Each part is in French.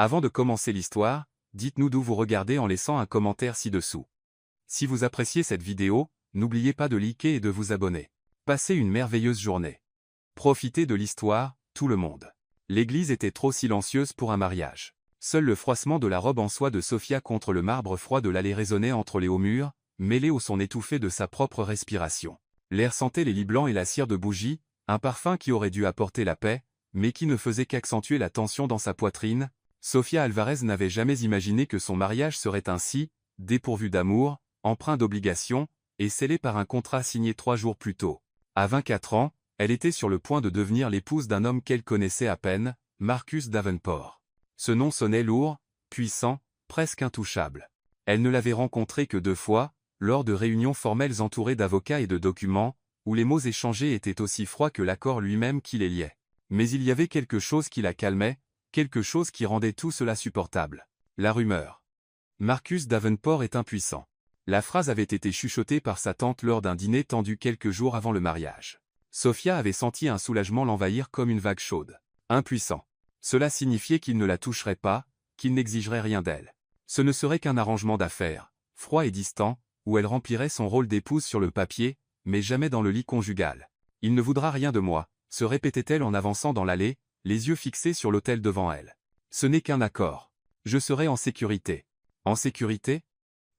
Avant de commencer l'histoire, dites-nous d'où vous regardez en laissant un commentaire ci-dessous. Si vous appréciez cette vidéo, n'oubliez pas de liker et de vous abonner. Passez une merveilleuse journée. Profitez de l'histoire, tout le monde. L'église était trop silencieuse pour un mariage. Seul le froissement de la robe en soie de Sophia contre le marbre froid de l'allée résonnait entre les hauts murs, mêlé au son étouffé de sa propre respiration. L'air sentait les lits blancs et la cire de bougie, un parfum qui aurait dû apporter la paix, mais qui ne faisait qu'accentuer la tension dans sa poitrine. Sofia Alvarez n'avait jamais imaginé que son mariage serait ainsi, dépourvu d'amour, empreint d'obligations, et scellé par un contrat signé 3 jours plus tôt. À 24 ans, elle était sur le point de devenir l'épouse d'un homme qu'elle connaissait à peine, Marcus Davenport. Ce nom sonnait lourd, puissant, presque intouchable. Elle ne l'avait rencontré que 2 fois, lors de réunions formelles entourées d'avocats et de documents, où les mots échangés étaient aussi froids que l'accord lui-même qui les liait. Mais il y avait quelque chose qui la calmait, quelque chose qui rendait tout cela supportable. La rumeur. Marcus Davenport est impuissant. La phrase avait été chuchotée par sa tante lors d'un dîner tendu quelques jours avant le mariage. Sophia avait senti un soulagement l'envahir comme une vague chaude. Impuissant. Cela signifiait qu'il ne la toucherait pas, qu'il n'exigerait rien d'elle. Ce ne serait qu'un arrangement d'affaires, froid et distant, où elle remplirait son rôle d'épouse sur le papier, mais jamais dans le lit conjugal. Il ne voudra rien de moi, se répétait-elle en avançant dans l'allée, les yeux fixés sur l'autel devant elle. Ce n'est qu'un accord. Je serai en sécurité. En sécurité?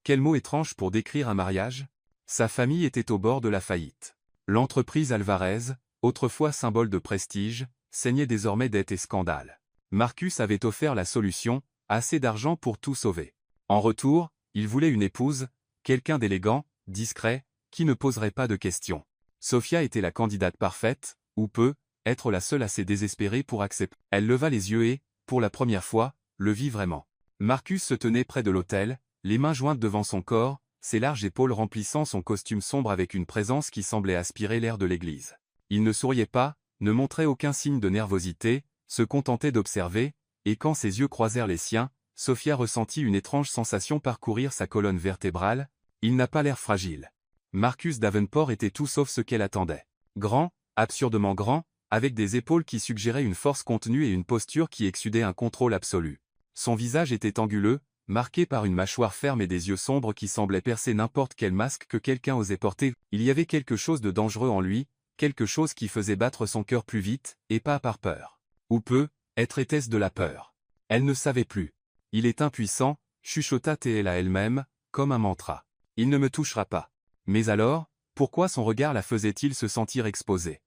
Quel mot étrange pour décrire un mariage? Sa famille était au bord de la faillite. L'entreprise Alvarez, autrefois symbole de prestige, saignait désormais dettes et scandales. Marcus avait offert la solution, assez d'argent pour tout sauver. En retour, il voulait une épouse, quelqu'un d'élégant, discret, qui ne poserait pas de questions. Sophia était la candidate parfaite, ou peut être la seule assez désespérée pour accepter. Elle leva les yeux et, pour la première fois, le vit vraiment. Marcus se tenait près de l'autel, les mains jointes devant son corps, ses larges épaules remplissant son costume sombre avec une présence qui semblait aspirer l'air de l'église. Il ne souriait pas, ne montrait aucun signe de nervosité, se contentait d'observer, et quand ses yeux croisèrent les siens, Sophia ressentit une étrange sensation parcourir sa colonne vertébrale. Il n'a pas l'air fragile. Marcus Davenport était tout sauf ce qu'elle attendait. Grand, absurdement grand, avec des épaules qui suggéraient une force contenue et une posture qui exsudait un contrôle absolu. Son visage était anguleux, marqué par une mâchoire ferme et des yeux sombres qui semblaient percer n'importe quel masque que quelqu'un osait porter. Il y avait quelque chose de dangereux en lui, quelque chose qui faisait battre son cœur plus vite, et pas par peur. Ou peut-être était-ce de la peur. Elle ne savait plus. Il est impuissant, chuchota-t-elle à elle-même, comme un mantra. Il ne me touchera pas. Mais alors, pourquoi son regard la faisait-il se sentir exposée?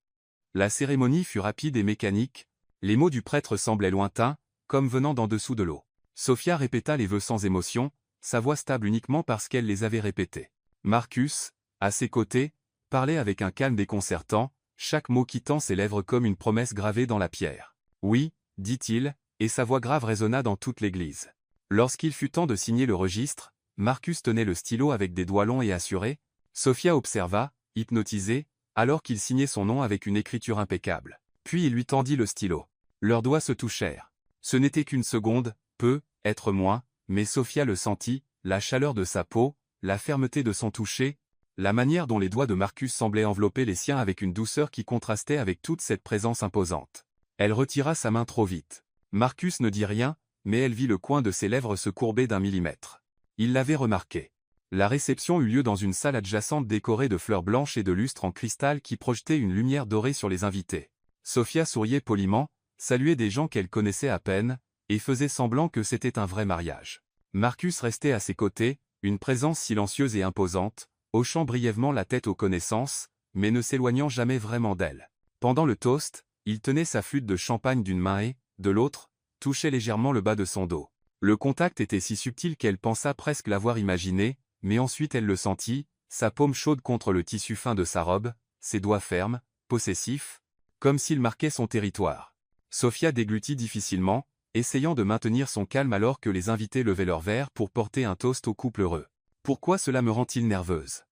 La cérémonie fut rapide et mécanique, les mots du prêtre semblaient lointains, comme venant d'en dessous de l'eau. Sophia répéta les vœux sans émotion, sa voix stable uniquement parce qu'elle les avait répétés. Marcus, à ses côtés, parlait avec un calme déconcertant, chaque mot quittant ses lèvres comme une promesse gravée dans la pierre. Oui, dit-il, et sa voix grave résonna dans toute l'église. Lorsqu'il fut temps de signer le registre, Marcus tenait le stylo avec des doigts longs et assurés. Sophia observa, hypnotisée, alors qu'il signait son nom avec une écriture impeccable. Puis il lui tendit le stylo. Leurs doigts se touchèrent. Ce n'était qu'une seconde, peut-être moins, mais Sophia le sentit, la chaleur de sa peau, la fermeté de son toucher, la manière dont les doigts de Marcus semblaient envelopper les siens avec une douceur qui contrastait avec toute cette présence imposante. Elle retira sa main trop vite. Marcus ne dit rien, mais elle vit le coin de ses lèvres se courber d'1 millimètre. Il l'avait remarqué. La réception eut lieu dans une salle adjacente décorée de fleurs blanches et de lustres en cristal qui projetaient une lumière dorée sur les invités. Sophia souriait poliment, saluait des gens qu'elle connaissait à peine, et faisait semblant que c'était un vrai mariage. Marcus restait à ses côtés, une présence silencieuse et imposante, hochant brièvement la tête aux connaissances, mais ne s'éloignant jamais vraiment d'elle. Pendant le toast, il tenait sa flûte de champagne d'une main et, de l'autre, touchait légèrement le bas de son dos. Le contact était si subtil qu'elle pensa presque l'avoir imaginé, mais ensuite elle le sentit, sa paume chaude contre le tissu fin de sa robe, ses doigts fermes, possessifs, comme s'il marquait son territoire. Sophia déglutit difficilement, essayant de maintenir son calme alors que les invités levaient leurs verres pour porter un toast au couple heureux. Pourquoi cela me rend-il nerveuse?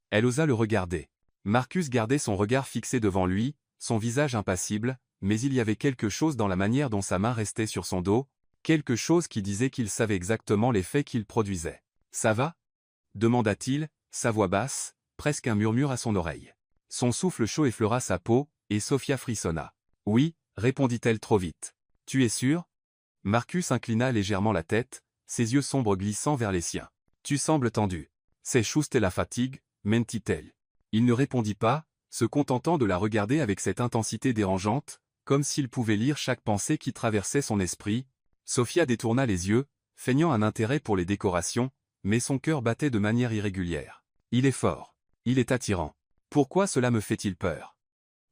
Elle osa le regarder. Marcus gardait son regard fixé devant lui, son visage impassible, mais il y avait quelque chose dans la manière dont sa main restait sur son dos, quelque chose qui disait qu'il savait exactement l'effet qu'il produisait. « Ça va » demanda-t-il, sa voix basse, presque un murmure à son oreille. Son souffle chaud effleura sa peau, et Sophia frissonna. « Oui » répondit-elle trop vite. « Tu es sûr » Marcus inclina légèrement la tête, ses yeux sombres glissant vers les siens. Tu sembles tendu. C'est juste la fatigue, mentit-elle. Il ne répondit pas, se contentant de la regarder avec cette intensité dérangeante, comme s'il pouvait lire chaque pensée qui traversait son esprit. Sophia détourna les yeux, feignant un intérêt pour les décorations, mais son cœur battait de manière irrégulière. Il est fort. Il est attirant. Pourquoi cela me fait-il peur?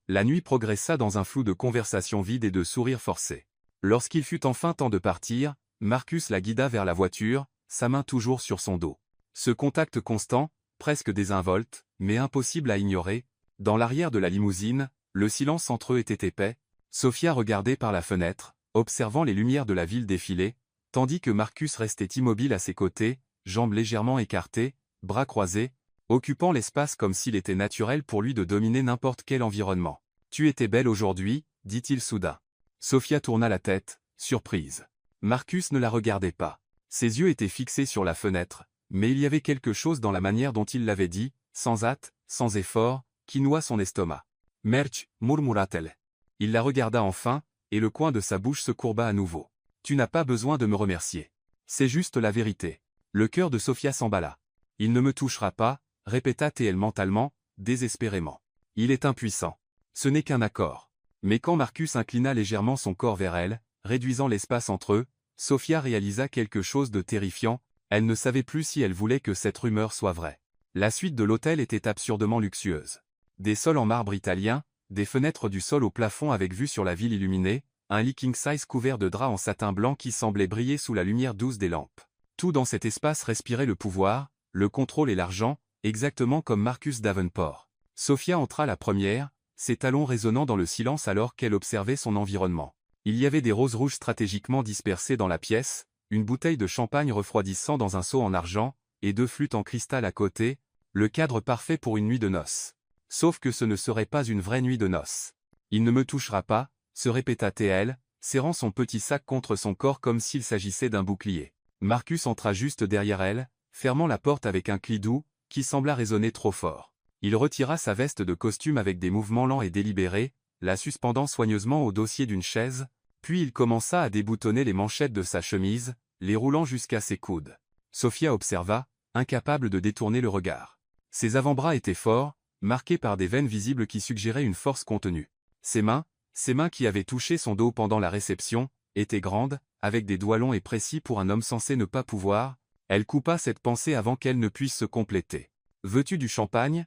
La nuit progressa dans un flou de conversations vides et de sourires forcés. Lorsqu'il fut enfin temps de partir, Marcus la guida vers la voiture, sa main toujours sur son dos. Ce contact constant, presque désinvolte, mais impossible à ignorer, dans l'arrière de la limousine, le silence entre eux était épais. Sophia regardait par la fenêtre, observant les lumières de la ville défiler, tandis que Marcus restait immobile à ses côtés, jambes légèrement écartées, bras croisés, occupant l'espace comme s'il était naturel pour lui de dominer n'importe quel environnement. « Tu étais belle aujourd'hui » dit-il soudain. Sophia tourna la tête, surprise. Marcus ne la regardait pas. Ses yeux étaient fixés sur la fenêtre, mais il y avait quelque chose dans la manière dont il l'avait dit, sans hâte, sans effort, qui noua son estomac. « Merch, murmura-t-elle. Il la regarda enfin, et le coin de sa bouche se courba à nouveau. « Tu n'as pas besoin de me remercier. C'est juste la vérité. » Le cœur de Sophia s'emballa. « Il ne me touchera pas, » répéta-t-elle mentalement, désespérément. « Il est impuissant. Ce n'est qu'un accord. » Mais quand Marcus inclina légèrement son corps vers elle, réduisant l'espace entre eux, Sophia réalisa quelque chose de terrifiant, elle ne savait plus si elle voulait que cette rumeur soit vraie. La suite de l'hôtel était absurdement luxueuse. Des sols en marbre italien, des fenêtres du sol au plafond avec vue sur la ville illuminée, un lit king-size couvert de draps en satin blanc qui semblait briller sous la lumière douce des lampes. Tout dans cet espace respirait le pouvoir, le contrôle et l'argent, exactement comme Marcus Davenport. Sophia entra la première, ses talons résonnant dans le silence alors qu'elle observait son environnement. Il y avait des roses rouges stratégiquement dispersées dans la pièce, une bouteille de champagne refroidissant dans un seau en argent, et 2 flûtes en cristal à côté, le cadre parfait pour une nuit de noces. Sauf que ce ne serait pas une vraie nuit de noces. Il ne me touchera pas, se répéta-t-elle, serrant son petit sac contre son corps comme s'il s'agissait d'un bouclier. Marcus entra juste derrière elle, fermant la porte avec un cli doux, qui sembla résonner trop fort. Il retira sa veste de costume avec des mouvements lents et délibérés, la suspendant soigneusement au dossier d'une chaise, puis il commença à déboutonner les manchettes de sa chemise, les roulant jusqu'à ses coudes. Sophia observa, incapable de détourner le regard. Ses avant-bras étaient forts, marqués par des veines visibles qui suggéraient une force contenue. Ses mains qui avaient touché son dos pendant la réception, étaient grandes, avec des doigts longs et précis pour un homme censé ne pas pouvoir. Elle coupa cette pensée avant qu'elle ne puisse se compléter. « Veux-tu du champagne »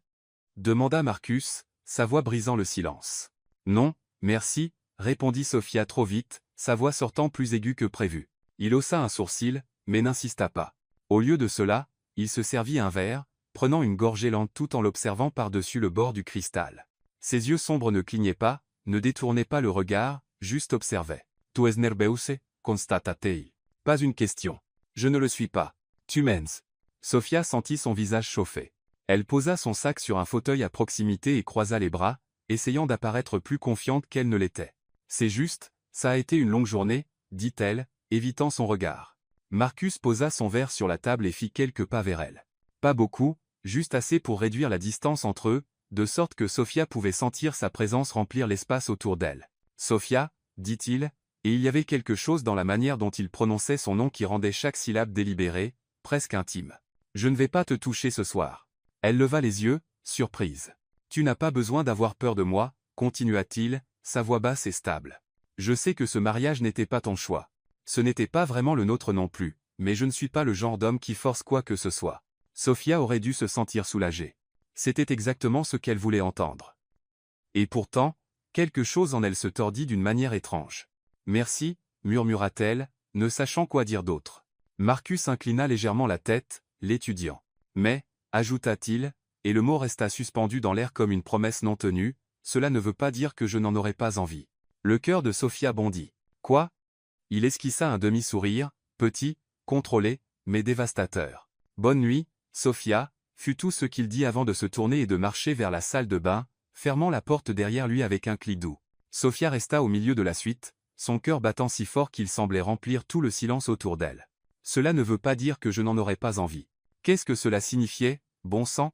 demanda Marcus, sa voix brisant le silence. « Non, merci » répondit Sophia trop vite, sa voix sortant plus aiguë que prévu. Il haussa un sourcil, mais n'insista pas. Au lieu de cela, il se servit un verre, prenant une gorgée lente tout en l'observant par-dessus le bord du cristal. Ses yeux sombres ne clignaient pas, ne détournaient pas le regard, juste observaient. « Tu es nerveuse » constata-t-il. « Pas une question. Je ne le suis pas. Tu mens. » Sophia sentit son visage chauffer. Elle posa son sac sur un fauteuil à proximité et croisa les bras, essayant d'apparaître plus confiante qu'elle ne l'était. « C'est juste, ça a été une longue journée, » dit-elle, évitant son regard. Marcus posa son verre sur la table et fit quelques pas vers elle. Pas beaucoup, juste assez pour réduire la distance entre eux, de sorte que Sophia pouvait sentir sa présence remplir l'espace autour d'elle. « Sophia » dit-il, et il y avait quelque chose dans la manière dont il prononçait son nom qui rendait chaque syllabe délibérée, presque intime. « Je ne vais pas te toucher ce soir. » Elle leva les yeux, surprise. « Tu n'as pas besoin d'avoir peur de moi, » continua-t-il, sa voix basse et stable. « Je sais que ce mariage n'était pas ton choix. Ce n'était pas vraiment le nôtre non plus, mais je ne suis pas le genre d'homme qui force quoi que ce soit. » Sophia aurait dû se sentir soulagée. C'était exactement ce qu'elle voulait entendre. Et pourtant, quelque chose en elle se tordit d'une manière étrange. « Merci » murmura-t-elle, ne sachant quoi dire d'autre. Marcus inclina légèrement la tête, l'étudiant. « Mais » ajouta-t-il, et le mot resta suspendu dans l'air comme une promesse non tenue, « cela ne veut pas dire que je n'en aurais pas envie. » Le cœur de Sophia bondit. « Quoi » Il esquissa un demi-sourire, petit, contrôlé, mais dévastateur. « Bonne nuit, Sophia » fut tout ce qu'il dit avant de se tourner et de marcher vers la salle de bain, fermant la porte derrière lui avec un cli doux. Sophia resta au milieu de la suite, son cœur battant si fort qu'il semblait remplir tout le silence autour d'elle. « Cela ne veut pas dire que je n'en aurais pas envie. » Qu'est-ce que cela signifiait, bon sang?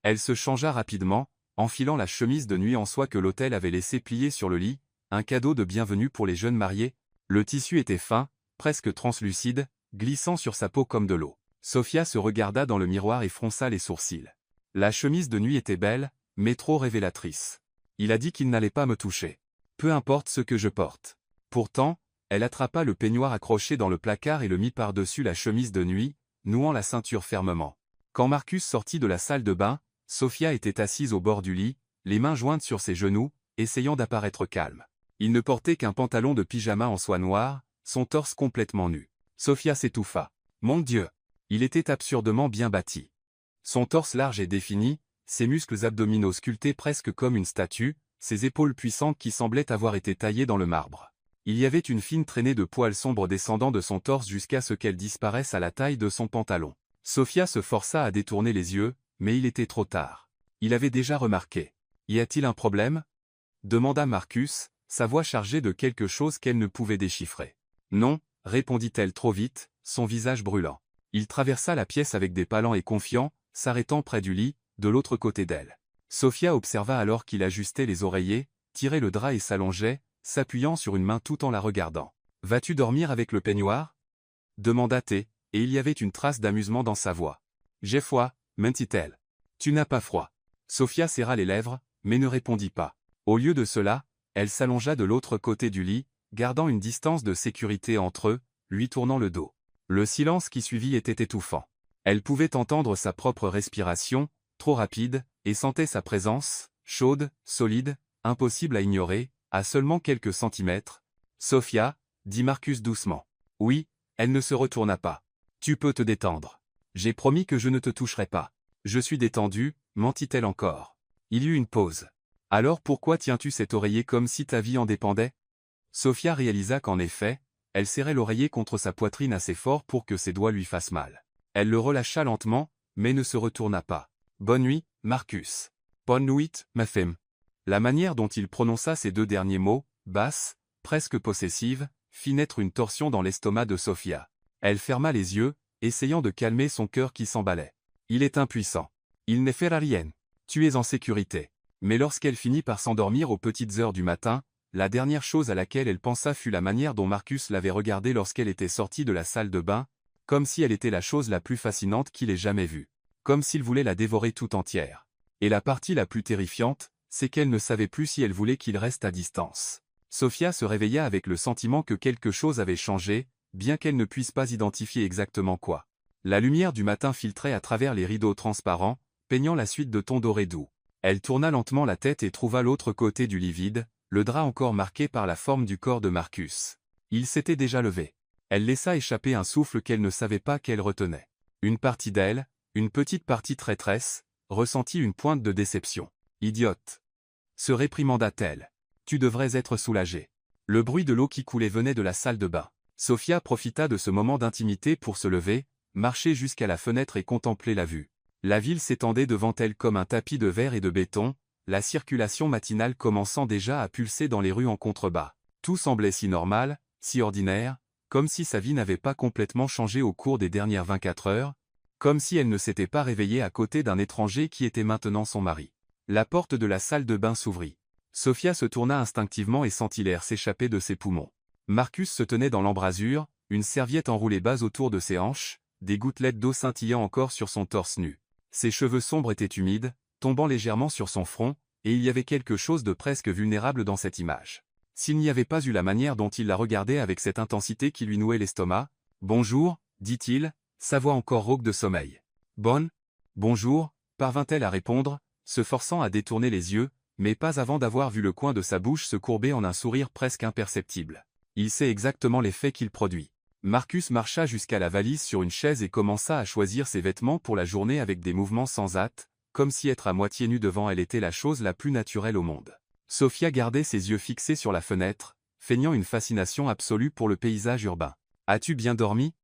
Elle se changea rapidement, enfilant la chemise de nuit en soie que l'hôtel avait laissé plier sur le lit, un cadeau de bienvenue pour les jeunes mariés. Le tissu était fin, presque translucide, glissant sur sa peau comme de l'eau. Sophia se regarda dans le miroir et fronça les sourcils. La chemise de nuit était belle, mais trop révélatrice. Il a dit qu'il n'allait pas me toucher. Peu importe ce que je porte. Pourtant, elle attrapa le peignoir accroché dans le placard et le mit par-dessus la chemise de nuit, nouant la ceinture fermement. Quand Marcus sortit de la salle de bain, Sophia était assise au bord du lit, les mains jointes sur ses genoux, essayant d'apparaître calme. Il ne portait qu'un pantalon de pyjama en soie noire, son torse complètement nu. Sophia s'étouffa. Mon Dieu! Il était absurdement bien bâti. Son torse large et défini, ses muscles abdominaux sculptés presque comme une statue, ses épaules puissantes qui semblaient avoir été taillées dans le marbre. Il y avait une fine traînée de poils sombres descendant de son torse jusqu'à ce qu'elle disparaisse à la taille de son pantalon. Sophia se força à détourner les yeux, mais il était trop tard. Il avait déjà remarqué. Y a-t-il un problème? Demanda Marcus, sa voix chargée de quelque chose qu'elle ne pouvait déchiffrer. Non, répondit-elle trop vite, son visage brûlant. Il traversa la pièce avec des palans et confiant, s'arrêtant près du lit, de l'autre côté d'elle. Sophia observa alors qu'il ajustait les oreillers, tirait le drap et s'allongeait, s'appuyant sur une main tout en la regardant. « Vas-tu dormir avec le peignoir » demanda-t-elle, et il y avait une trace d'amusement dans sa voix. « J'ai froid, mentit-elle. Tu n'as pas froid. » Sophia serra les lèvres, mais ne répondit pas. Au lieu de cela, elle s'allongea de l'autre côté du lit, gardant une distance de sécurité entre eux, lui tournant le dos. Le silence qui suivit était étouffant. Elle pouvait entendre sa propre respiration, trop rapide, et sentait sa présence, chaude, solide, impossible à ignorer, à seulement quelques centimètres. « Sophia, » dit Marcus doucement. « Oui, » elle ne se retourna pas. « Tu peux te détendre. J'ai promis que je ne te toucherai pas. »« Je suis détendue, » mentit-elle encore. Il y eut une pause. « Alors pourquoi tiens-tu cet oreiller comme si ta vie en dépendait ?» Sophia réalisa qu'en effet, elle serrait l'oreiller contre sa poitrine assez fort pour que ses doigts lui fassent mal. Elle le relâcha lentement, mais ne se retourna pas. « Bonne nuit, Marcus. »« Bonne nuit, ma femme. » La manière dont il prononça ces deux derniers mots, basse, presque possessive, fit naître une torsion dans l'estomac de Sophia. Elle ferma les yeux, essayant de calmer son cœur qui s'emballait. Il est impuissant. Il ne fera rien. Tu es en sécurité. Mais lorsqu'elle finit par s'endormir aux petites heures du matin, la dernière chose à laquelle elle pensa fut la manière dont Marcus l'avait regardée lorsqu'elle était sortie de la salle de bain, comme si elle était la chose la plus fascinante qu'il ait jamais vue. Comme s'il voulait la dévorer tout entière. Et la partie la plus terrifiante, c'est qu'elle ne savait plus si elle voulait qu'il reste à distance. Sophia se réveilla avec le sentiment que quelque chose avait changé, bien qu'elle ne puisse pas identifier exactement quoi. La lumière du matin filtrait à travers les rideaux transparents, peignant la suite de tons dorés doux. Elle tourna lentement la tête et trouva l'autre côté du lit vide, le drap encore marqué par la forme du corps de Marcus. Il s'était déjà levé. Elle laissa échapper un souffle qu'elle ne savait pas qu'elle retenait. Une partie d'elle, une petite partie traîtresse, ressentit une pointe de déception. « Idiote !» se réprimanda-t-elle. « Tu devrais être soulagée. » Le bruit de l'eau qui coulait venait de la salle de bain. Sophia profita de ce moment d'intimité pour se lever, marcher jusqu'à la fenêtre et contempler la vue. La ville s'étendait devant elle comme un tapis de verre et de béton, la circulation matinale commençant déjà à pulser dans les rues en contrebas. Tout semblait si normal, si ordinaire, comme si sa vie n'avait pas complètement changé au cours des dernières 24 heures, comme si elle ne s'était pas réveillée à côté d'un étranger qui était maintenant son mari. La porte de la salle de bain s'ouvrit. Sophia se tourna instinctivement et sentit l'air s'échapper de ses poumons. Marcus se tenait dans l'embrasure, une serviette enroulée bas autour de ses hanches, des gouttelettes d'eau scintillant encore sur son torse nu. Ses cheveux sombres étaient humides, tombant légèrement sur son front, et il y avait quelque chose de presque vulnérable dans cette image. S'il n'y avait pas eu la manière dont il la regardait avec cette intensité qui lui nouait l'estomac, « Bonjour », dit-il, sa voix encore rauque de sommeil. « Bonne ?»« Bonjour », parvint-elle à répondre, se forçant à détourner les yeux, mais pas avant d'avoir vu le coin de sa bouche se courber en un sourire presque imperceptible. Il sait exactement l'effet qu'il produit. Marcus marcha jusqu'à la valise sur une chaise et commença à choisir ses vêtements pour la journée avec des mouvements sans hâte, comme si être à moitié nu devant elle était la chose la plus naturelle au monde. Sophia gardait ses yeux fixés sur la fenêtre, feignant une fascination absolue pour le paysage urbain. « As-tu bien dormi »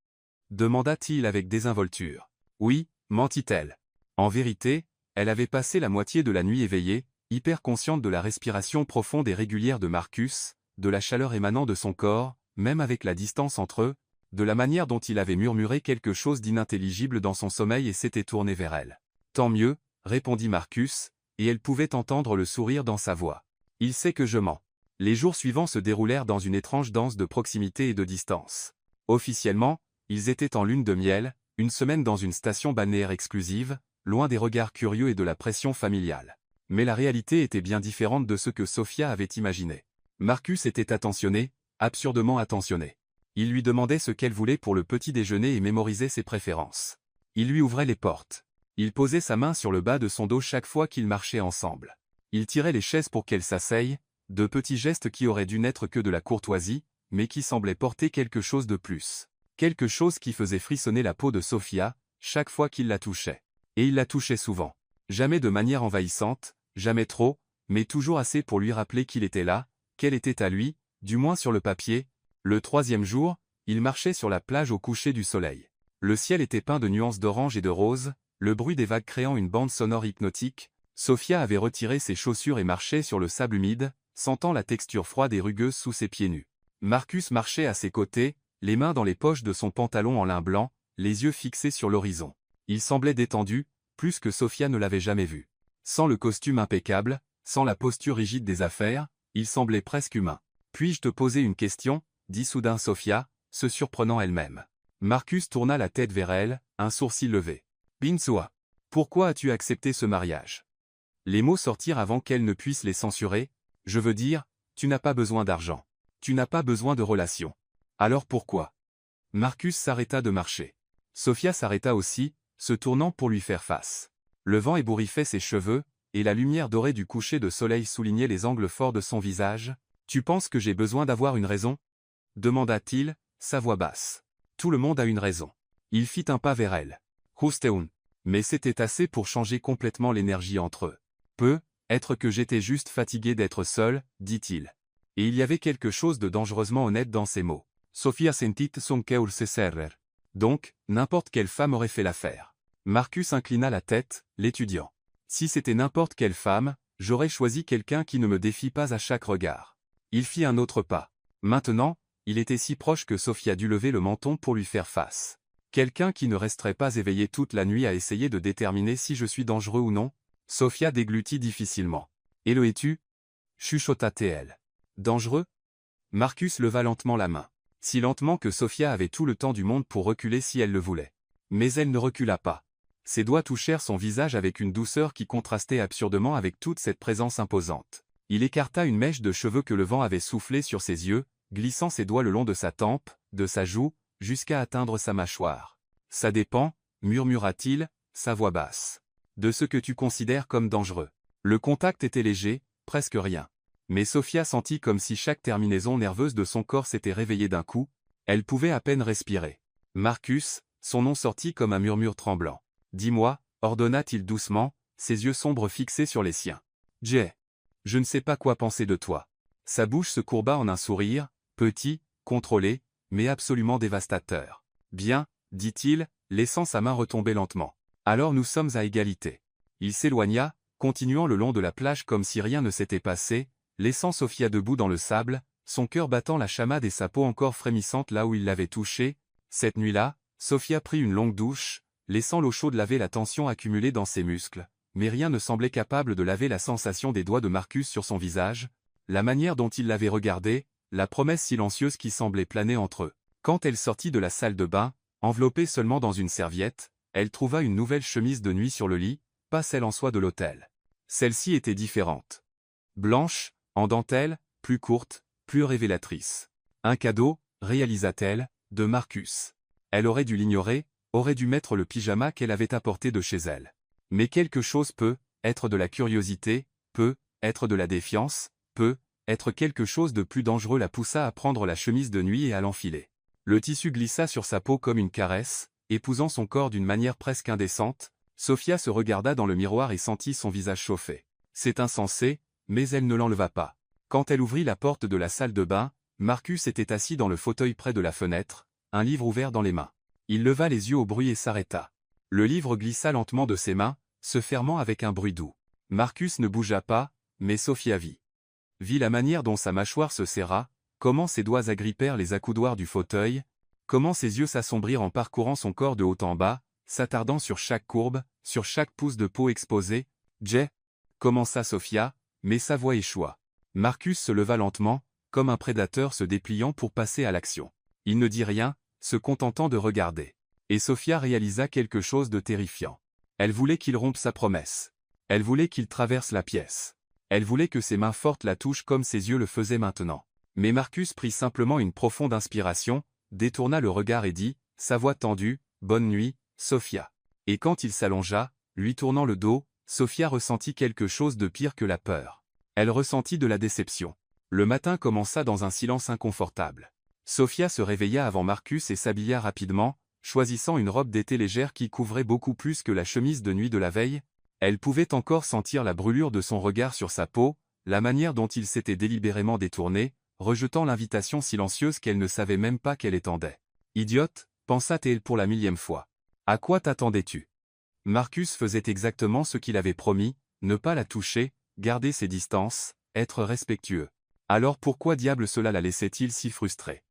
demanda-t-il avec désinvolture. « Oui » mentit-elle. En vérité, elle avait passé la moitié de la nuit éveillée, hyper consciente de la respiration profonde et régulière de Marcus, de la chaleur émanant de son corps, même avec la distance entre eux, de la manière dont il avait murmuré quelque chose d'inintelligible dans son sommeil et s'était tourné vers elle. « Tant mieux » répondit Marcus, et elle pouvait entendre le sourire dans sa voix. « Il sait que je mens. » Les jours suivants se déroulèrent dans une étrange danse de proximité et de distance. Officiellement, ils étaient en lune de miel, une semaine dans une station balnéaire exclusive, loin des regards curieux et de la pression familiale. Mais la réalité était bien différente de ce que Sophia avait imaginé. Marcus était attentionné, absurdement attentionné. Il lui demandait ce qu'elle voulait pour le petit déjeuner et mémorisait ses préférences. Il lui ouvrait les portes. Il posait sa main sur le bas de son dos chaque fois qu'ils marchaient ensemble. Il tirait les chaises pour qu'elle s'asseye, de petits gestes qui auraient dû n'être que de la courtoisie, mais qui semblaient porter quelque chose de plus. Quelque chose qui faisait frissonner la peau de Sophia, chaque fois qu'il la touchait. Et il la touchait souvent. Jamais de manière envahissante, jamais trop, mais toujours assez pour lui rappeler qu'il était là, qu'elle était à lui, du moins sur le papier. Le 3e jour, il marchait sur la plage au coucher du soleil. Le ciel était peint de nuances d'orange et de rose, le bruit des vagues créant une bande sonore hypnotique. Sophia avait retiré ses chaussures et marchait sur le sable humide, sentant la texture froide et rugueuse sous ses pieds nus. Marcus marchait à ses côtés, les mains dans les poches de son pantalon en lin blanc, les yeux fixés sur l'horizon. Il semblait détendu, plus que Sophia ne l'avait jamais vu. Sans le costume impeccable, sans la posture rigide des affaires, il semblait presque humain. « Puis-je te poser une question ?» dit soudain Sophia, se surprenant elle-même. Marcus tourna la tête vers elle, un sourcil levé. « Binsua, pourquoi as-tu accepté ce mariage ?» Les mots sortirent avant qu'elle ne puisse les censurer. « Je veux dire, tu n'as pas besoin d'argent. Tu n'as pas besoin de relations. Alors pourquoi ?» Marcus s'arrêta de marcher. Sophia s'arrêta aussi, se tournant pour lui faire face. Le vent ébouriffait ses cheveux, et la lumière dorée du coucher de soleil soulignait les angles forts de son visage. « Tu penses que j'ai besoin d'avoir une raison ?» demanda-t-il, sa voix basse. « Tout le monde a une raison. » Il fit un pas vers elle. « Husteun. » Mais c'était assez pour changer complètement l'énergie entre eux. « Peut-être que j'étais juste fatigué d'être seul, dit-il. Et il y avait quelque chose de dangereusement honnête dans ces mots. Sophia sentit son cœur se serrer. Donc, n'importe quelle femme aurait fait l'affaire. Marcus inclina la tête, l'étudiant. Si c'était n'importe quelle femme, j'aurais choisi quelqu'un qui ne me défie pas à chaque regard. Il fit un autre pas. Maintenant, il était si proche que Sophia dut lever le menton pour lui faire face. Quelqu'un qui ne resterait pas éveillé toute la nuit à essayer de déterminer si je suis dangereux ou non. Sophia déglutit difficilement. « Et le es-tu » chuchota-t-elle. « Dangereux » Marcus leva lentement la main. Si lentement que Sophia avait tout le temps du monde pour reculer si elle le voulait. Mais elle ne recula pas. Ses doigts touchèrent son visage avec une douceur qui contrastait absurdement avec toute cette présence imposante. Il écarta une mèche de cheveux que le vent avait soufflé sur ses yeux, glissant ses doigts le long de sa tempe, de sa joue, jusqu'à atteindre sa mâchoire. « Ça dépend, » murmura-t-il, sa voix basse. « De ce que tu considères comme dangereux. » Le contact était léger, presque rien. Mais Sophia sentit comme si chaque terminaison nerveuse de son corps s'était réveillée d'un coup. Elle pouvait à peine respirer. Marcus, son nom sortit comme un murmure tremblant. « Dis-moi, » ordonna-t-il doucement, ses yeux sombres fixés sur les siens. « Jay. Je ne sais pas quoi penser de toi. » Sa bouche se courba en un sourire, petit, contrôlé, mais absolument dévastateur. « Bien, » dit-il, laissant sa main retomber lentement. « Alors nous sommes à égalité. » Il s'éloigna, continuant le long de la plage comme si rien ne s'était passé, laissant Sophia debout dans le sable, son cœur battant la chamade et sa peau encore frémissante là où il l'avait touchée. Cette nuit-là, Sophia prit une longue douche, laissant l'eau chaude laver la tension accumulée dans ses muscles, mais rien ne semblait capable de laver la sensation des doigts de Marcus sur son visage, la manière dont il l'avait regardé, la promesse silencieuse qui semblait planer entre eux. Quand elle sortit de la salle de bain, enveloppée seulement dans une serviette, elle trouva une nouvelle chemise de nuit sur le lit, pas celle en soie de l'hôtel. Celle-ci était différente. Blanche, en dentelle, plus courte, plus révélatrice. Un cadeau, réalisa-t-elle, de Marcus. Elle aurait dû l'ignorer, aurait dû mettre le pyjama qu'elle avait apporté de chez elle. Mais quelque chose peut être de la curiosité, peut être de la défiance, peut être quelque chose de plus dangereux la poussa à prendre la chemise de nuit et à l'enfiler. Le tissu glissa sur sa peau comme une caresse, épousant son corps d'une manière presque indécente. Sophia se regarda dans le miroir et sentit son visage chauffer. C'est insensé, mais elle ne l'enleva pas. Quand elle ouvrit la porte de la salle de bain, Marcus était assis dans le fauteuil près de la fenêtre, un livre ouvert dans les mains. Il leva les yeux au bruit et s'arrêta. Le livre glissa lentement de ses mains, se fermant avec un bruit doux. Marcus ne bougea pas, mais Sophia vit la manière dont sa mâchoire se serra, comment ses doigts agrippèrent les accoudoirs du fauteuil, comment ses yeux s'assombrirent en parcourant son corps de haut en bas, s'attardant sur chaque courbe, sur chaque pouce de peau exposé. « Jay » commença Sophia, mais sa voix échoua. Marcus se leva lentement, comme un prédateur se dépliant pour passer à l'action. Il ne dit rien, se contentant de regarder. Et Sophia réalisa quelque chose de terrifiant. Elle voulait qu'il rompe sa promesse. Elle voulait qu'il traverse la pièce. Elle voulait que ses mains fortes la touchent comme ses yeux le faisaient maintenant. Mais Marcus prit simplement une profonde inspiration, détourna le regard et dit, sa voix tendue, « Bonne nuit, Sophia. » Et quand il s'allongea, lui tournant le dos, Sophia ressentit quelque chose de pire que la peur. Elle ressentit de la déception. Le matin commença dans un silence inconfortable. Sophia se réveilla avant Marcus et s'habilla rapidement, choisissant une robe d'été légère qui couvrait beaucoup plus que la chemise de nuit de la veille. Elle pouvait encore sentir la brûlure de son regard sur sa peau, la manière dont il s'était délibérément détourné, rejetant l'invitation silencieuse qu'elle ne savait même pas qu'elle étendait. « Idiote » pensa-t-elle pour la 1000e fois. « À quoi t'attendais-tu » Marcus faisait exactement ce qu'il avait promis, ne pas la toucher, garder ses distances, être respectueux. Alors pourquoi diable cela la laissait-il si frustrée?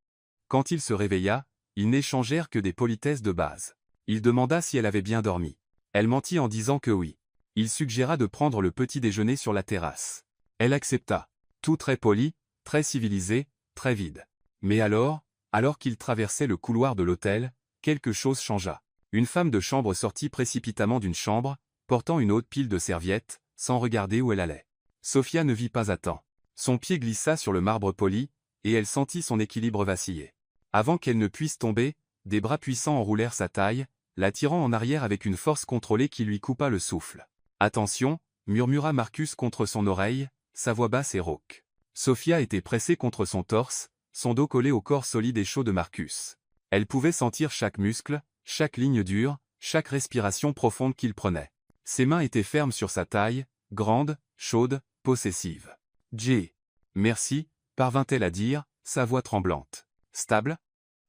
Quand il se réveilla, ils n'échangèrent que des politesses de base. Il demanda si elle avait bien dormi. Elle mentit en disant que oui. Il suggéra de prendre le petit déjeuner sur la terrasse. Elle accepta. Tout très poli, très civilisé, très vide. Mais alors qu'il traversait le couloir de l'hôtel, quelque chose changea. Une femme de chambre sortit précipitamment d'une chambre, portant une haute pile de serviettes, sans regarder où elle allait. Sophia ne vit pas à temps. Son pied glissa sur le marbre poli, et elle sentit son équilibre vaciller. Avant qu'elle ne puisse tomber, des bras puissants enroulèrent sa taille, l'attirant en arrière avec une force contrôlée qui lui coupa le souffle. « Attention » murmura Marcus contre son oreille, sa voix basse et rauque. Sophia était pressée contre son torse, son dos collé au corps solide et chaud de Marcus. Elle pouvait sentir chaque muscle, chaque ligne dure, chaque respiration profonde qu'il prenait. Ses mains étaient fermes sur sa taille, grande, chaude, possessive. « Jay. Merci » parvint-elle à dire, sa voix tremblante. « Stable »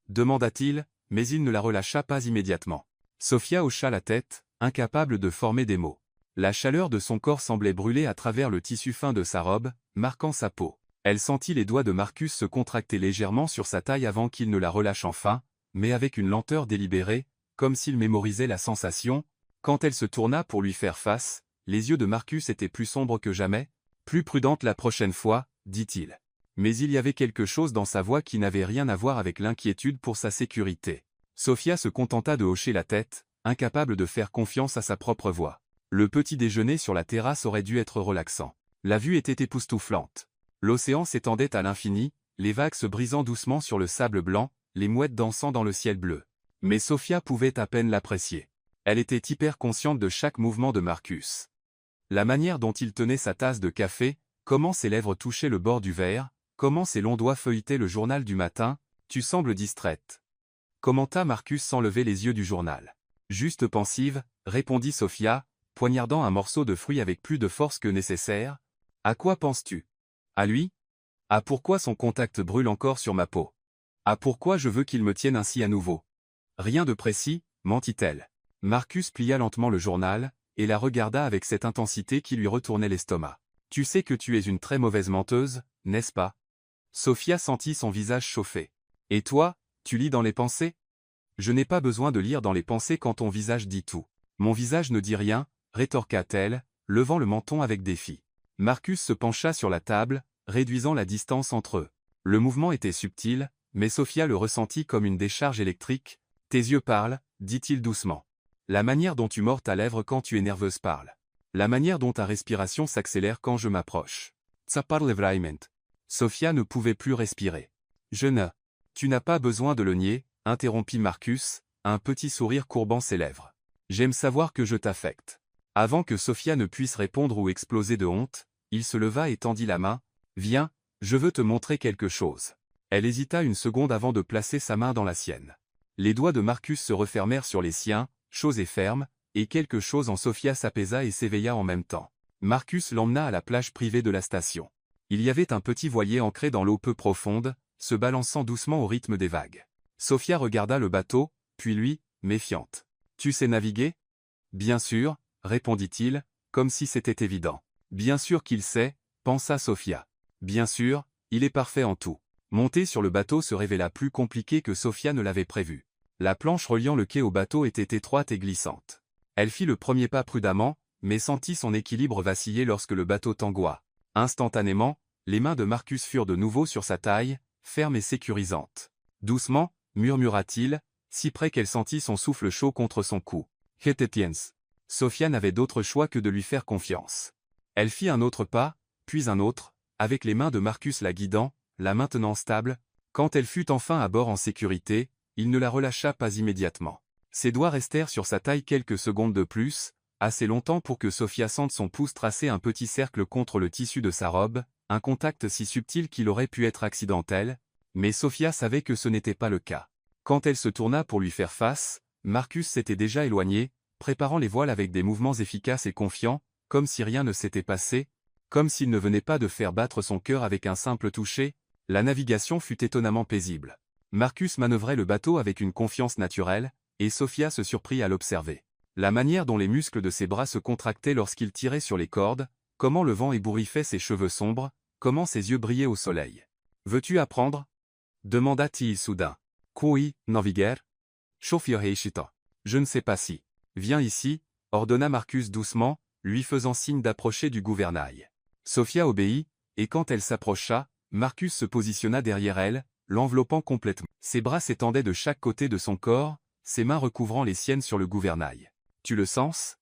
demanda-t-il, mais il ne la relâcha pas immédiatement. Sophia hocha la tête, incapable de former des mots. La chaleur de son corps semblait brûler à travers le tissu fin de sa robe, marquant sa peau. Elle sentit les doigts de Marcus se contracter légèrement sur sa taille avant qu'il ne la relâche enfin, mais avec une lenteur délibérée, comme s'il mémorisait la sensation. Quand elle se tourna pour lui faire face, les yeux de Marcus étaient plus sombres que jamais. « Plus prudente la prochaine fois » dit-il. Mais il y avait quelque chose dans sa voix qui n'avait rien à voir avec l'inquiétude pour sa sécurité. Sophia se contenta de hocher la tête, incapable de faire confiance à sa propre voix. Le petit déjeuner sur la terrasse aurait dû être relaxant. La vue était époustouflante. L'océan s'étendait à l'infini, les vagues se brisant doucement sur le sable blanc, les mouettes dansant dans le ciel bleu. Mais Sophia pouvait à peine l'apprécier. Elle était hyper consciente de chaque mouvement de Marcus. La manière dont il tenait sa tasse de café, comment ses lèvres touchaient le bord du verre, comment ses longs doigts feuilletaient le journal du matin. « Tu sembles distraite » commenta Marcus sans lever les yeux du journal. « Juste pensive » répondit Sophia, poignardant un morceau de fruit avec plus de force que nécessaire. « À quoi penses-tu ? À lui ? À pourquoi son contact brûle encore sur ma peau ? À pourquoi je veux qu'il me tienne ainsi à nouveau ? Rien de précis, mentit-elle. » Marcus plia lentement le journal, et la regarda avec cette intensité qui lui retournait l'estomac. « Tu sais que tu es une très mauvaise menteuse, n'est-ce pas ?» Sophia sentit son visage chauffer. « Et toi, tu lis dans les pensées ?»« Je n'ai pas besoin de lire dans les pensées quand ton visage dit tout. »« Mon visage ne dit rien, » rétorqua-t-elle, levant le menton avec défi. Marcus se pencha sur la table, réduisant la distance entre eux. Le mouvement était subtil, mais Sophia le ressentit comme une décharge électrique. « Tes yeux parlent, » dit-il doucement. « La manière dont tu mords ta lèvre quand tu es nerveuse parle. La manière dont ta respiration s'accélère quand je m'approche. Ça parle vraiment. » Sophia ne pouvait plus respirer. « Je ne. » « Tu n'as pas besoin de le nier, » interrompit Marcus, un petit sourire courbant ses lèvres. « J'aime savoir que je t'affecte. » Avant que Sophia ne puisse répondre ou exploser de honte, il se leva et tendit la main. « Viens, je veux te montrer quelque chose. » Elle hésita une seconde avant de placer sa main dans la sienne. Les doigts de Marcus se refermèrent sur les siens, chauds et fermes, et quelque chose en Sophia s'apaisa et s'éveilla en même temps. Marcus l'emmena à la plage privée de la station. Il y avait un petit voilier ancré dans l'eau peu profonde, se balançant doucement au rythme des vagues. Sophia regarda le bateau, puis lui, méfiante. « Tu sais naviguer ? » « Bien sûr, » répondit-il, comme si c'était évident. « Bien sûr qu'il sait, » pensa Sophia. « Bien sûr, il est parfait en tout. » Monter sur le bateau se révéla plus compliqué que Sophia ne l'avait prévu. La planche reliant le quai au bateau était étroite et glissante. Elle fit le premier pas prudemment, mais sentit son équilibre vaciller lorsque le bateau tangua. Instantanément, les mains de Marcus furent de nouveau sur sa taille, fermes et sécurisantes. Doucement, murmura-t-il, si près qu'elle sentit son souffle chaud contre son cou. Etienne. Sophia n'avait d'autre choix que de lui faire confiance. Elle fit un autre pas, puis un autre, avec les mains de Marcus la guidant, la maintenant stable. Quand elle fut enfin à bord en sécurité, il ne la relâcha pas immédiatement. Ses doigts restèrent sur sa taille quelques secondes de plus, assez longtemps pour que Sophia sente son pouce tracer un petit cercle contre le tissu de sa robe, un contact si subtil qu'il aurait pu être accidentel, mais Sophia savait que ce n'était pas le cas. Quand elle se tourna pour lui faire face, Marcus s'était déjà éloigné, préparant les voiles avec des mouvements efficaces et confiants, comme si rien ne s'était passé, comme s'il ne venait pas de faire battre son cœur avec un simple toucher. La navigation fut étonnamment paisible. Marcus manœuvrait le bateau avec une confiance naturelle, et Sophia se surprit à l'observer. La manière dont les muscles de ses bras se contractaient lorsqu'il tirait sur les cordes, comment le vent ébouriffait ses cheveux sombres, comment ses yeux brillaient au soleil. « Veux-tu apprendre » demanda-t-il soudain. « Kui, naviguer » Je ne sais pas si. Viens ici, ordonna Marcus doucement, lui faisant signe d'approcher du gouvernail. Sophia obéit, et quand elle s'approcha, Marcus se positionna derrière elle, l'enveloppant complètement. Ses bras s'étendaient de chaque côté de son corps, ses mains recouvrant les siennes sur le gouvernail. « Tu le sens »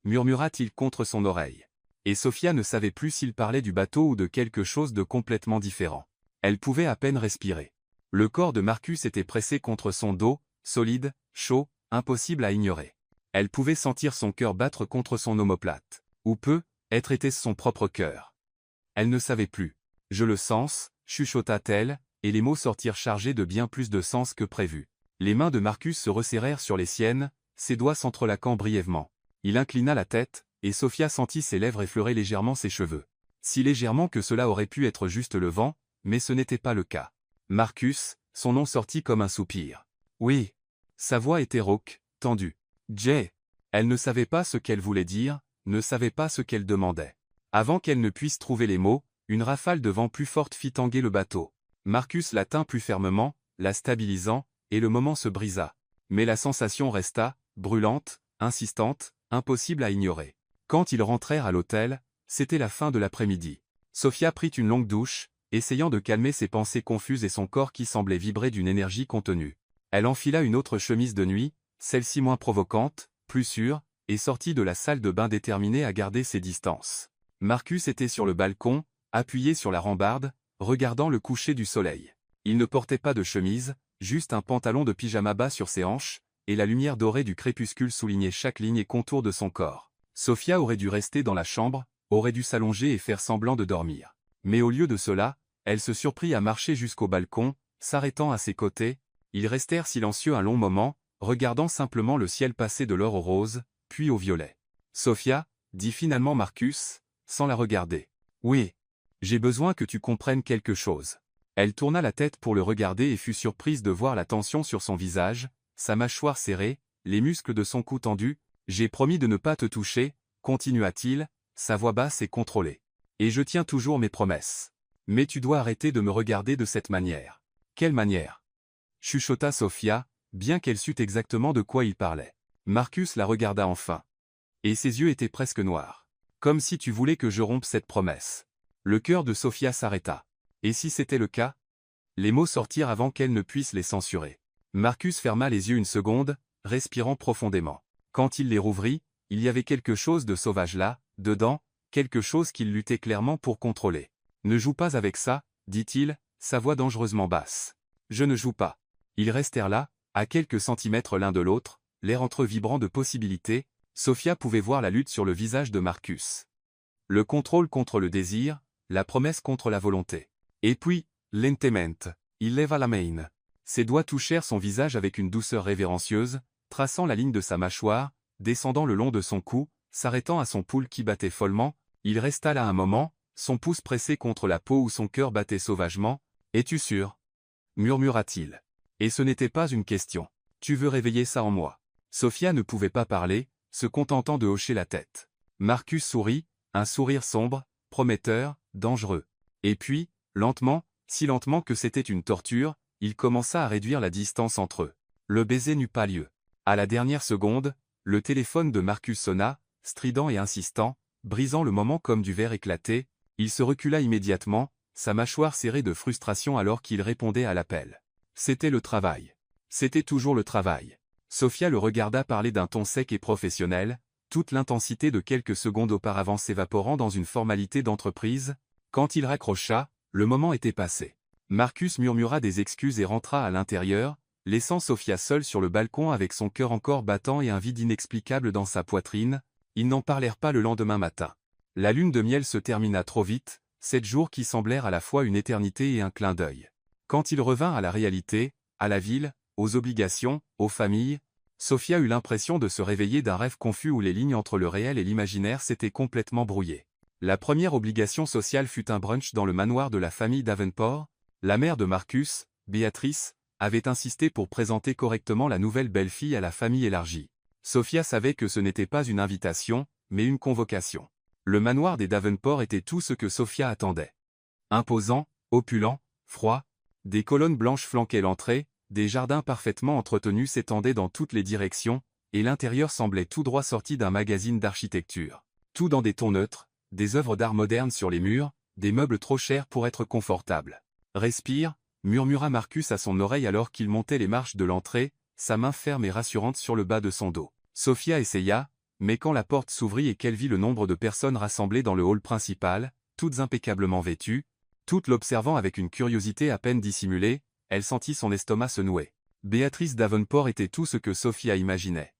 murmura-t-il contre son oreille. Et Sophia ne savait plus s'il parlait du bateau ou de quelque chose de complètement différent. Elle pouvait à peine respirer. Le corps de Marcus était pressé contre son dos, solide, chaud, impossible à ignorer. Elle pouvait sentir son cœur battre contre son omoplate. Ou peut-être était-ce son propre cœur. Elle ne savait plus. « Je le sens » chuchota-t-elle, et les mots sortirent chargés de bien plus de sens que prévu. Les mains de Marcus se resserrèrent sur les siennes, ses doigts s'entrelaquant brièvement. Il inclina la tête, et Sophia sentit ses lèvres effleurer légèrement ses cheveux. Si légèrement que cela aurait pu être juste le vent, mais ce n'était pas le cas. Marcus, son nom sortit comme un soupir. Oui. Sa voix était rauque, tendue. Jay. Elle ne savait pas ce qu'elle voulait dire, ne savait pas ce qu'elle demandait. Avant qu'elle ne puisse trouver les mots, une rafale de vent plus forte fit tanguer le bateau. Marcus la tint plus fermement, la stabilisant, et le moment se brisa. Mais la sensation resta, brûlante, insistante, impossible à ignorer. Quand ils rentrèrent à l'hôtel, c'était la fin de l'après-midi. Sophia prit une longue douche, essayant de calmer ses pensées confuses et son corps qui semblait vibrer d'une énergie contenue. Elle enfila une autre chemise de nuit, celle-ci moins provocante, plus sûre, et sortit de la salle de bain déterminée à garder ses distances. Marcus était sur le balcon, appuyé sur la rambarde, regardant le coucher du soleil. Il ne portait pas de chemise, juste un pantalon de pyjama bas sur ses hanches, et la lumière dorée du crépuscule soulignait chaque ligne et contour de son corps. Sophia aurait dû rester dans la chambre, aurait dû s'allonger et faire semblant de dormir. Mais au lieu de cela, elle se surprit à marcher jusqu'au balcon, s'arrêtant à ses côtés. Ils restèrent silencieux un long moment, regardant simplement le ciel passer de l'or au rose, puis au violet. « Sophia » dit finalement Marcus, sans la regarder. « Oui. J'ai besoin que tu comprennes quelque chose. » Elle tourna la tête pour le regarder et fut surprise de voir la tension sur son visage, sa mâchoire serrée, les muscles de son cou tendus. « J'ai promis de ne pas te toucher, » continua-t-il, sa voix basse et contrôlée. « Et je tiens toujours mes promesses. Mais tu dois arrêter de me regarder de cette manière. »« Quelle manière » chuchota Sophia, bien qu'elle sût exactement de quoi il parlait. Marcus la regarda enfin. Et ses yeux étaient presque noirs. « Comme si tu voulais que je rompe cette promesse. » Le cœur de Sophia s'arrêta. Et si c'était le cas? Les mots sortirent avant qu'elle ne puisse les censurer. Marcus ferma les yeux une seconde, respirant profondément. Quand il les rouvrit, il y avait quelque chose de sauvage là, dedans, quelque chose qu'il luttait clairement pour contrôler. « Ne joue pas avec ça, » dit-il, sa voix dangereusement basse. « Je ne joue pas. » Ils restèrent là, à quelques centimètres l'un de l'autre, l'air entre vibrant de possibilités. Sophia pouvait voir la lutte sur le visage de Marcus. Le contrôle contre le désir, la promesse contre la volonté. Et puis, lentement, il leva la main. Ses doigts touchèrent son visage avec une douceur révérencieuse, traçant la ligne de sa mâchoire, descendant le long de son cou, s'arrêtant à son pouls qui battait follement. Il resta là un moment, son pouce pressé contre la peau où son cœur battait sauvagement. « Es-tu sûr » murmura-t-il. Et ce n'était pas une question. « Tu veux réveiller ça en moi » Sophia ne pouvait pas parler, se contentant de hocher la tête. Marcus sourit, un sourire sombre, prometteur, dangereux. Et puis, lentement, si lentement que c'était une torture, il commença à réduire la distance entre eux. Le baiser n'eut pas lieu. À la dernière seconde, le téléphone de Marcus sonna, strident et insistant, brisant le moment comme du verre éclaté. Il se recula immédiatement, sa mâchoire serrée de frustration alors qu'il répondait à l'appel. C'était le travail. C'était toujours le travail. Sophia le regarda parler d'un ton sec et professionnel, toute l'intensité de quelques secondes auparavant s'évaporant dans une formalité d'entreprise. Quand il raccrocha, le moment était passé. Marcus murmura des excuses et rentra à l'intérieur, laissant Sophia seule sur le balcon avec son cœur encore battant et un vide inexplicable dans sa poitrine. Ils n'en parlèrent pas le lendemain matin. La lune de miel se termina trop vite, 7 jours qui semblèrent à la fois une éternité et un clin d'œil. Quand il revint à la réalité, à la ville, aux obligations, aux familles, Sophia eut l'impression de se réveiller d'un rêve confus où les lignes entre le réel et l'imaginaire s'étaient complètement brouillées. La première obligation sociale fut un brunch dans le manoir de la famille Davenport. La mère de Marcus, Béatrice, avait insisté pour présenter correctement la nouvelle belle-fille à la famille élargie. Sophia savait que ce n'était pas une invitation, mais une convocation. Le manoir des Davenport était tout ce que Sophia attendait. Imposant, opulent, froid, des colonnes blanches flanquaient l'entrée, des jardins parfaitement entretenus s'étendaient dans toutes les directions, et l'intérieur semblait tout droit sorti d'un magazine d'architecture. Tout dans des tons neutres, des œuvres d'art moderne sur les murs, des meubles trop chers pour être confortables. « Respire », murmura Marcus à son oreille alors qu'il montait les marches de l'entrée, sa main ferme et rassurante sur le bas de son dos. Sophia essaya, mais quand la porte s'ouvrit et qu'elle vit le nombre de personnes rassemblées dans le hall principal, toutes impeccablement vêtues, toutes l'observant avec une curiosité à peine dissimulée, elle sentit son estomac se nouer. Béatrice Davenport était tout ce que Sophia imaginait.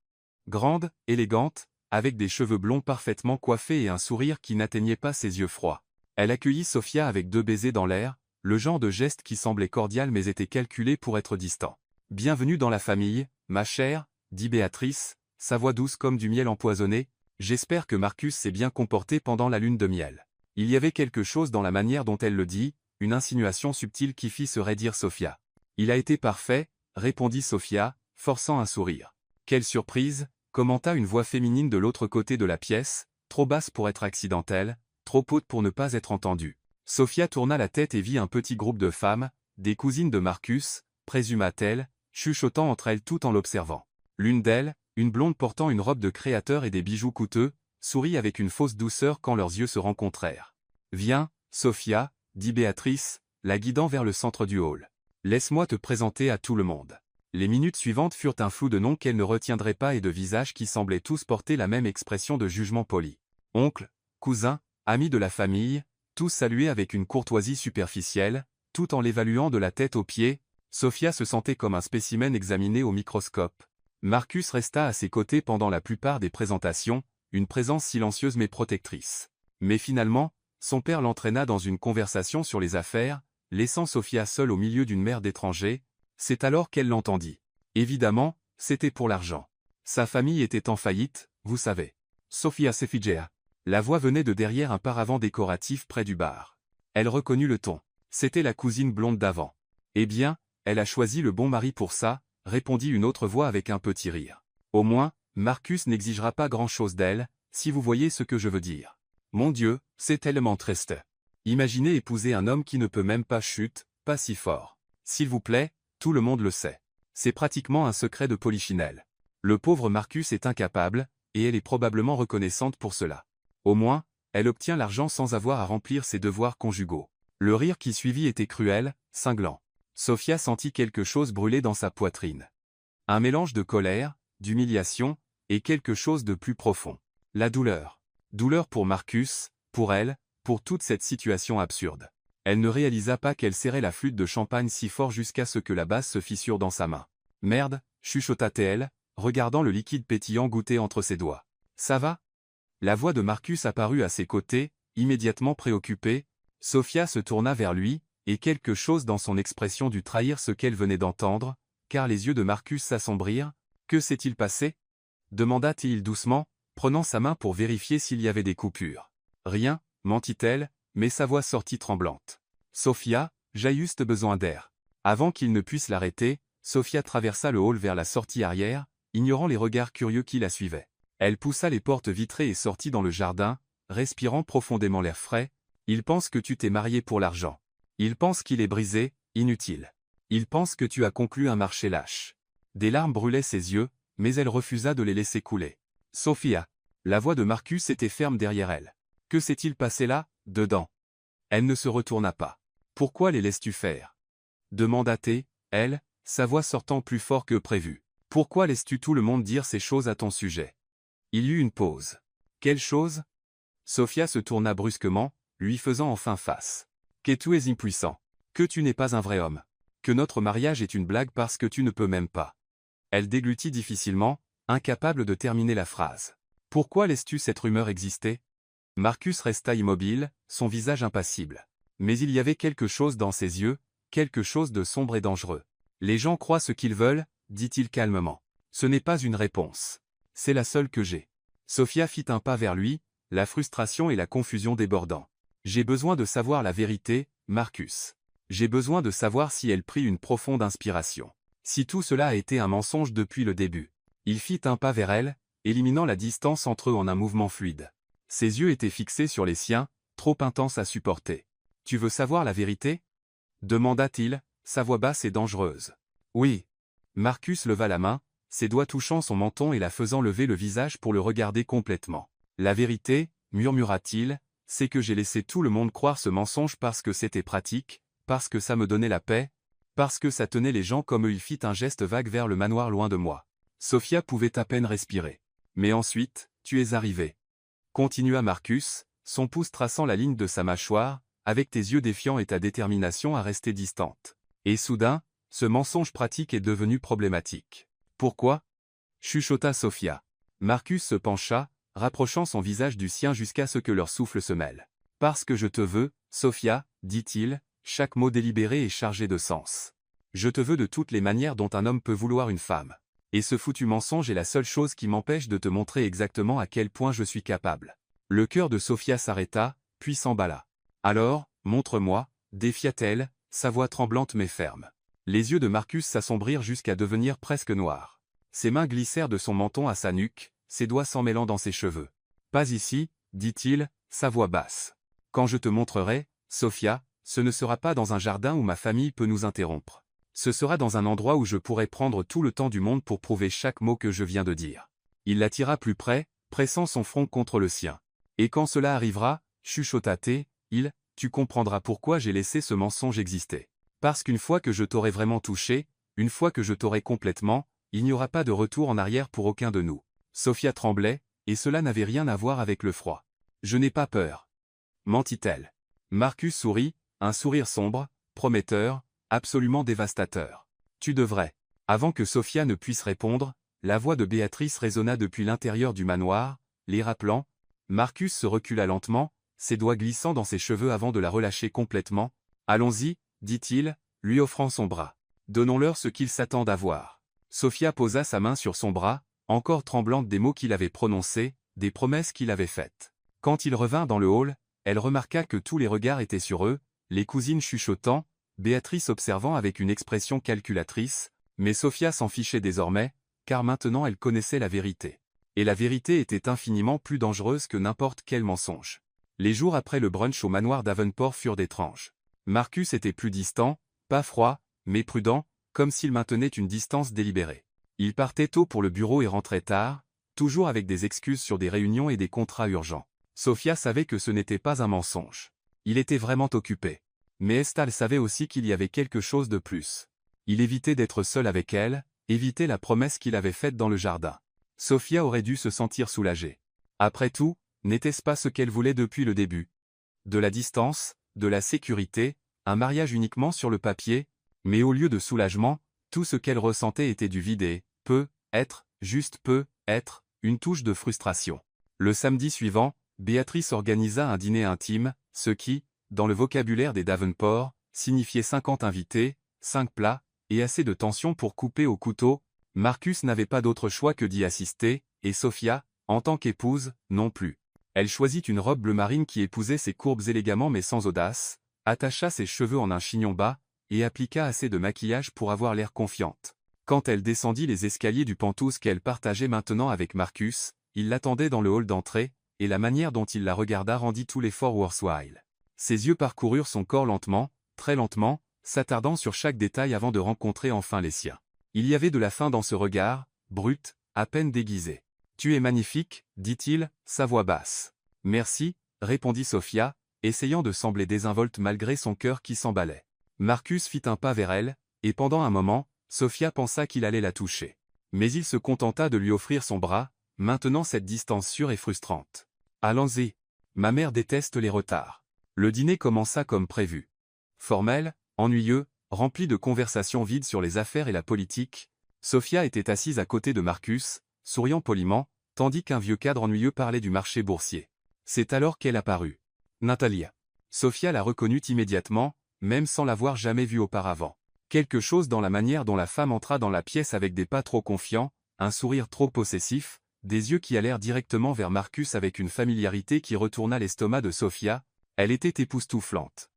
Grande, élégante, avec des cheveux blonds parfaitement coiffés et un sourire qui n'atteignait pas ses yeux froids. Elle accueillit Sophia avec 2 baisers dans l'air, le genre de geste qui semblait cordial mais était calculé pour être distant. « Bienvenue dans la famille, ma chère », dit Béatrice, sa voix douce comme du miel empoisonné. « J'espère que Marcus s'est bien comporté pendant la lune de miel. » Il y avait quelque chose dans la manière dont elle le dit, une insinuation subtile qui fit se raidir Sophia. « Il a été parfait », répondit Sophia, forçant un sourire. « Quelle surprise !» commenta une voix féminine de l'autre côté de la pièce, trop basse pour être accidentelle, trop haute pour ne pas être entendue. Sophia tourna la tête et vit un petit groupe de femmes, des cousines de Marcus, présuma-t-elle, chuchotant entre elles tout en l'observant. L'une d'elles, une blonde portant une robe de créateur et des bijoux coûteux, sourit avec une fausse douceur quand leurs yeux se rencontrèrent. « Viens, Sophia », dit Béatrice, la guidant vers le centre du hall. « Laisse-moi te présenter à tout le monde. » Les minutes suivantes furent un flou de noms qu'elle ne retiendrait pas et de visages qui semblaient tous porter la même expression de jugement poli. Oncle, cousin, amis de la famille, tous saluaient avec une courtoisie superficielle, tout en l'évaluant de la tête aux pieds. Sophia se sentait comme un spécimen examiné au microscope. Marcus resta à ses côtés pendant la plupart des présentations, une présence silencieuse mais protectrice. Mais finalement, son père l'entraîna dans une conversation sur les affaires, laissant Sophia seule au milieu d'une mer d'étrangers. C'est alors qu'elle l'entendit. Évidemment, c'était pour l'argent. Sa famille était en faillite, vous savez. Sophia s'effigea. La voix venait de derrière un paravent décoratif près du bar. Elle reconnut le ton. C'était la cousine blonde d'avant. Eh bien, elle a choisi le bon mari pour ça, répondit une autre voix avec un petit rire. Au moins, Marcus n'exigera pas grand-chose d'elle, si vous voyez ce que je veux dire. Mon Dieu, c'est tellement triste. Imaginez épouser un homme qui ne peut même pas chute, pas si fort. S'il vous plaît, tout le monde le sait. C'est pratiquement un secret de polichinelle. Le pauvre Marcus est incapable, et elle est probablement reconnaissante pour cela. Au moins, elle obtient l'argent sans avoir à remplir ses devoirs conjugaux. Le rire qui suivit était cruel, cinglant. Sophia sentit quelque chose brûler dans sa poitrine. Un mélange de colère, d'humiliation, et quelque chose de plus profond. La douleur. Douleur pour Marcus, pour elle, pour toute cette situation absurde. Elle ne réalisa pas qu'elle serrait la flûte de champagne si fort jusqu'à ce que la basse se fissure dans sa main. « Merde », chuchota-t-elle, regardant le liquide pétillant goûter entre ses doigts. « Ça va ?» La voix de Marcus apparut à ses côtés, immédiatement préoccupée. Sophia se tourna vers lui, et quelque chose dans son expression dut trahir ce qu'elle venait d'entendre, car les yeux de Marcus s'assombrirent. « Que s'est-il passé ?» demanda-t-il doucement, prenant sa main pour vérifier s'il y avait des coupures. « Rien », mentit-elle, mais sa voix sortit tremblante. « Sophia, j'ai juste besoin d'air. » Avant qu'il ne puisse l'arrêter, Sophia traversa le hall vers la sortie arrière, ignorant les regards curieux qui la suivaient. Elle poussa les portes vitrées et sortit dans le jardin, respirant profondément l'air frais. « Il pense que tu t'es marié pour l'argent. Il pense qu'il est brisé, inutile. Il pense que tu as conclu un marché lâche. » Des larmes brûlaient ses yeux, mais elle refusa de les laisser couler. « Sophia !» La voix de Marcus était ferme derrière elle. « Que s'est-il passé là, dedans ?» Elle ne se retourna pas. « Pourquoi les laisses-tu faire » demanda-t-elle, sa voix sortant plus fort que prévu. Pourquoi laisses-tu tout le monde dire ces choses à ton sujet? Il y eut une pause. Quelle chose? Sophia se tourna brusquement, lui faisant enfin face. Que tu es impuissant. Que tu n'es pas un vrai homme. Que notre mariage est une blague parce que tu ne peux même pas. Elle déglutit difficilement, incapable de terminer la phrase. Pourquoi laisses-tu cette rumeur exister? Marcus resta immobile, son visage impassible. Mais il y avait quelque chose dans ses yeux, quelque chose de sombre et dangereux. Les gens croient ce qu'ils veulent, dit-il calmement. Ce n'est pas une réponse. C'est la seule que j'ai. Sophia fit un pas vers lui, la frustration et la confusion débordant. J'ai besoin de savoir la vérité, Marcus. J'ai besoin de savoir si elle prit une profonde inspiration. Si tout cela a été un mensonge depuis le début. Il fit un pas vers elle, éliminant la distance entre eux en un mouvement fluide. Ses yeux étaient fixés sur les siens, trop intenses à supporter. « Tu veux savoir la vérité » demanda-t-il, sa voix basse et dangereuse. « Oui. » Marcus leva la main, ses doigts touchant son menton et la faisant lever le visage pour le regarder complètement. « La vérité, murmura-t-il, c'est que j'ai laissé tout le monde croire ce mensonge parce que c'était pratique, parce que ça me donnait la paix, parce que ça tenait les gens comme eux. Il fit un geste vague vers le manoir loin de moi. Sophia pouvait à peine respirer. Mais ensuite, tu es arrivé. Continua Marcus, son pouce traçant la ligne de sa mâchoire, avec tes yeux défiants et ta détermination à rester distante. Et soudain, ce mensonge pratique est devenu problématique. Pourquoi? Chuchota Sophia. Marcus se pencha, rapprochant son visage du sien jusqu'à ce que leur souffle se mêle. Parce que je te veux, Sophia, dit-il, chaque mot délibéré est chargé de sens. Je te veux de toutes les manières dont un homme peut vouloir une femme. Et ce foutu mensonge est la seule chose qui m'empêche de te montrer exactement à quel point je suis capable. Le cœur de Sophia s'arrêta, puis s'emballa. Alors, montre-moi, défia-t-elle, sa voix tremblante mais ferme. Les yeux de Marcus s'assombrirent jusqu'à devenir presque noirs. Ses mains glissèrent de son menton à sa nuque, ses doigts s'emmêlant dans ses cheveux. Pas ici, dit-il, sa voix basse. Quand je te montrerai, Sophia, ce ne sera pas dans un jardin où ma famille peut nous interrompre. Ce sera dans un endroit où je pourrai prendre tout le temps du monde pour prouver chaque mot que je viens de dire. Il l'attira plus près, pressant son front contre le sien. Et quand cela arrivera, chuchota-t-il, tu comprendras pourquoi j'ai laissé ce mensonge exister. Parce qu'une fois que je t'aurai vraiment touché, une fois que je t'aurai complètement, il n'y aura pas de retour en arrière pour aucun de nous. Sophia tremblait, et cela n'avait rien à voir avec le froid. Je n'ai pas peur. Mentit-elle. Marcus sourit, un sourire sombre, prometteur, absolument dévastateur. Tu devrais. Avant que Sophia ne puisse répondre, la voix de Béatrice résonna depuis l'intérieur du manoir, les rappelant. Marcus se recula lentement, ses doigts glissant dans ses cheveux avant de la relâcher complètement. Allons-y, dit-il, lui offrant son bras. Donnons-leur ce qu'ils s'attendent à voir. Sophia posa sa main sur son bras, encore tremblante des mots qu'il avait prononcés, des promesses qu'il avait faites. Quand il revint dans le hall, elle remarqua que tous les regards étaient sur eux, les cousines chuchotant, Béatrice observant avec une expression calculatrice, mais Sophia s'en fichait désormais, car maintenant elle connaissait la vérité. Et la vérité était infiniment plus dangereuse que n'importe quel mensonge. Les jours après le brunch au manoir Davenport furent étranges. Marcus était plus distant, pas froid, mais prudent, comme s'il maintenait une distance délibérée. Il partait tôt pour le bureau et rentrait tard, toujours avec des excuses sur des réunions et des contrats urgents. Sophia savait que ce n'était pas un mensonge. Il était vraiment occupé. Mais Estelle savait aussi qu'il y avait quelque chose de plus. Il évitait d'être seul avec elle, évitait la promesse qu'il avait faite dans le jardin. Sophia aurait dû se sentir soulagée. Après tout, n'était-ce pas ce qu'elle voulait depuis le début? De la distance, de la sécurité, un mariage uniquement sur le papier, mais au lieu de soulagement, tout ce qu'elle ressentait était du vide et, juste peut être, une touche de frustration. Le samedi suivant, Béatrice organisa un dîner intime, ce qui, dans le vocabulaire des Davenport, signifiait 50 invités, 5 plats, et assez de tension pour couper au couteau. Marcus n'avait pas d'autre choix que d'y assister, et Sophia, en tant qu'épouse, non plus. Elle choisit une robe bleu marine qui épousait ses courbes élégamment mais sans audace, attacha ses cheveux en un chignon bas, et appliqua assez de maquillage pour avoir l'air confiante. Quand elle descendit les escaliers du Penthouse qu'elle partageait maintenant avec Marcus, il l'attendait dans le hall d'entrée, et la manière dont il la regarda rendit tout l'effort worthwhile. Ses yeux parcoururent son corps lentement, très lentement, s'attardant sur chaque détail avant de rencontrer enfin les siens. Il y avait de la faim dans ce regard, brut, à peine déguisé. « Tu es magnifique, dit-il, sa voix basse. « Merci, répondit Sophia, essayant de sembler désinvolte malgré son cœur qui s'emballait. Marcus fit un pas vers elle, et pendant un moment, Sofia pensa qu'il allait la toucher. Mais il se contenta de lui offrir son bras, maintenant cette distance sûre et frustrante. Allons-y. Ma mère déteste les retards. Le dîner commença comme prévu. Formel, ennuyeux, rempli de conversations vides sur les affaires et la politique, Sofia était assise à côté de Marcus, souriant poliment, tandis qu'un vieux cadre ennuyeux parlait du marché boursier. C'est alors qu'elle apparut. Natalia. Sofia la reconnut immédiatement, même sans l'avoir jamais vue auparavant. Quelque chose dans la manière dont la femme entra dans la pièce avec des pas trop confiants, un sourire trop possessif, des yeux qui allèrent directement vers Marcus avec une familiarité qui retourna l'estomac de Sofia, elle était époustouflante.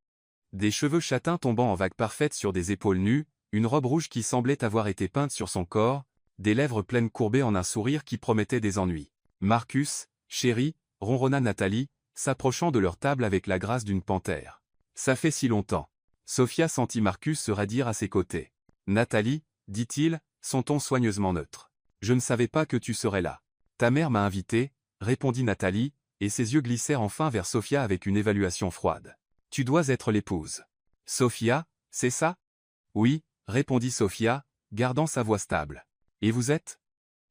Des cheveux châtains tombant en vagues parfaites sur des épaules nues, une robe rouge qui semblait avoir été peinte sur son corps, des lèvres pleines courbées en un sourire qui promettait des ennuis. Marcus, chéri, ronronna Nathalie, s'approchant de leur table avec la grâce d'une panthère. Ça fait si longtemps. Sofia sentit Marcus se raidir à ses côtés. Nathalie, dit-il, son ton soigneusement neutre. Je ne savais pas que tu serais là. Ta mère m'a invité, répondit Nathalie, et ses yeux glissèrent enfin vers Sofia avec une évaluation froide. Tu dois être l'épouse. Sofia, c'est ça? Oui, répondit Sofia, gardant sa voix stable. Et vous êtes?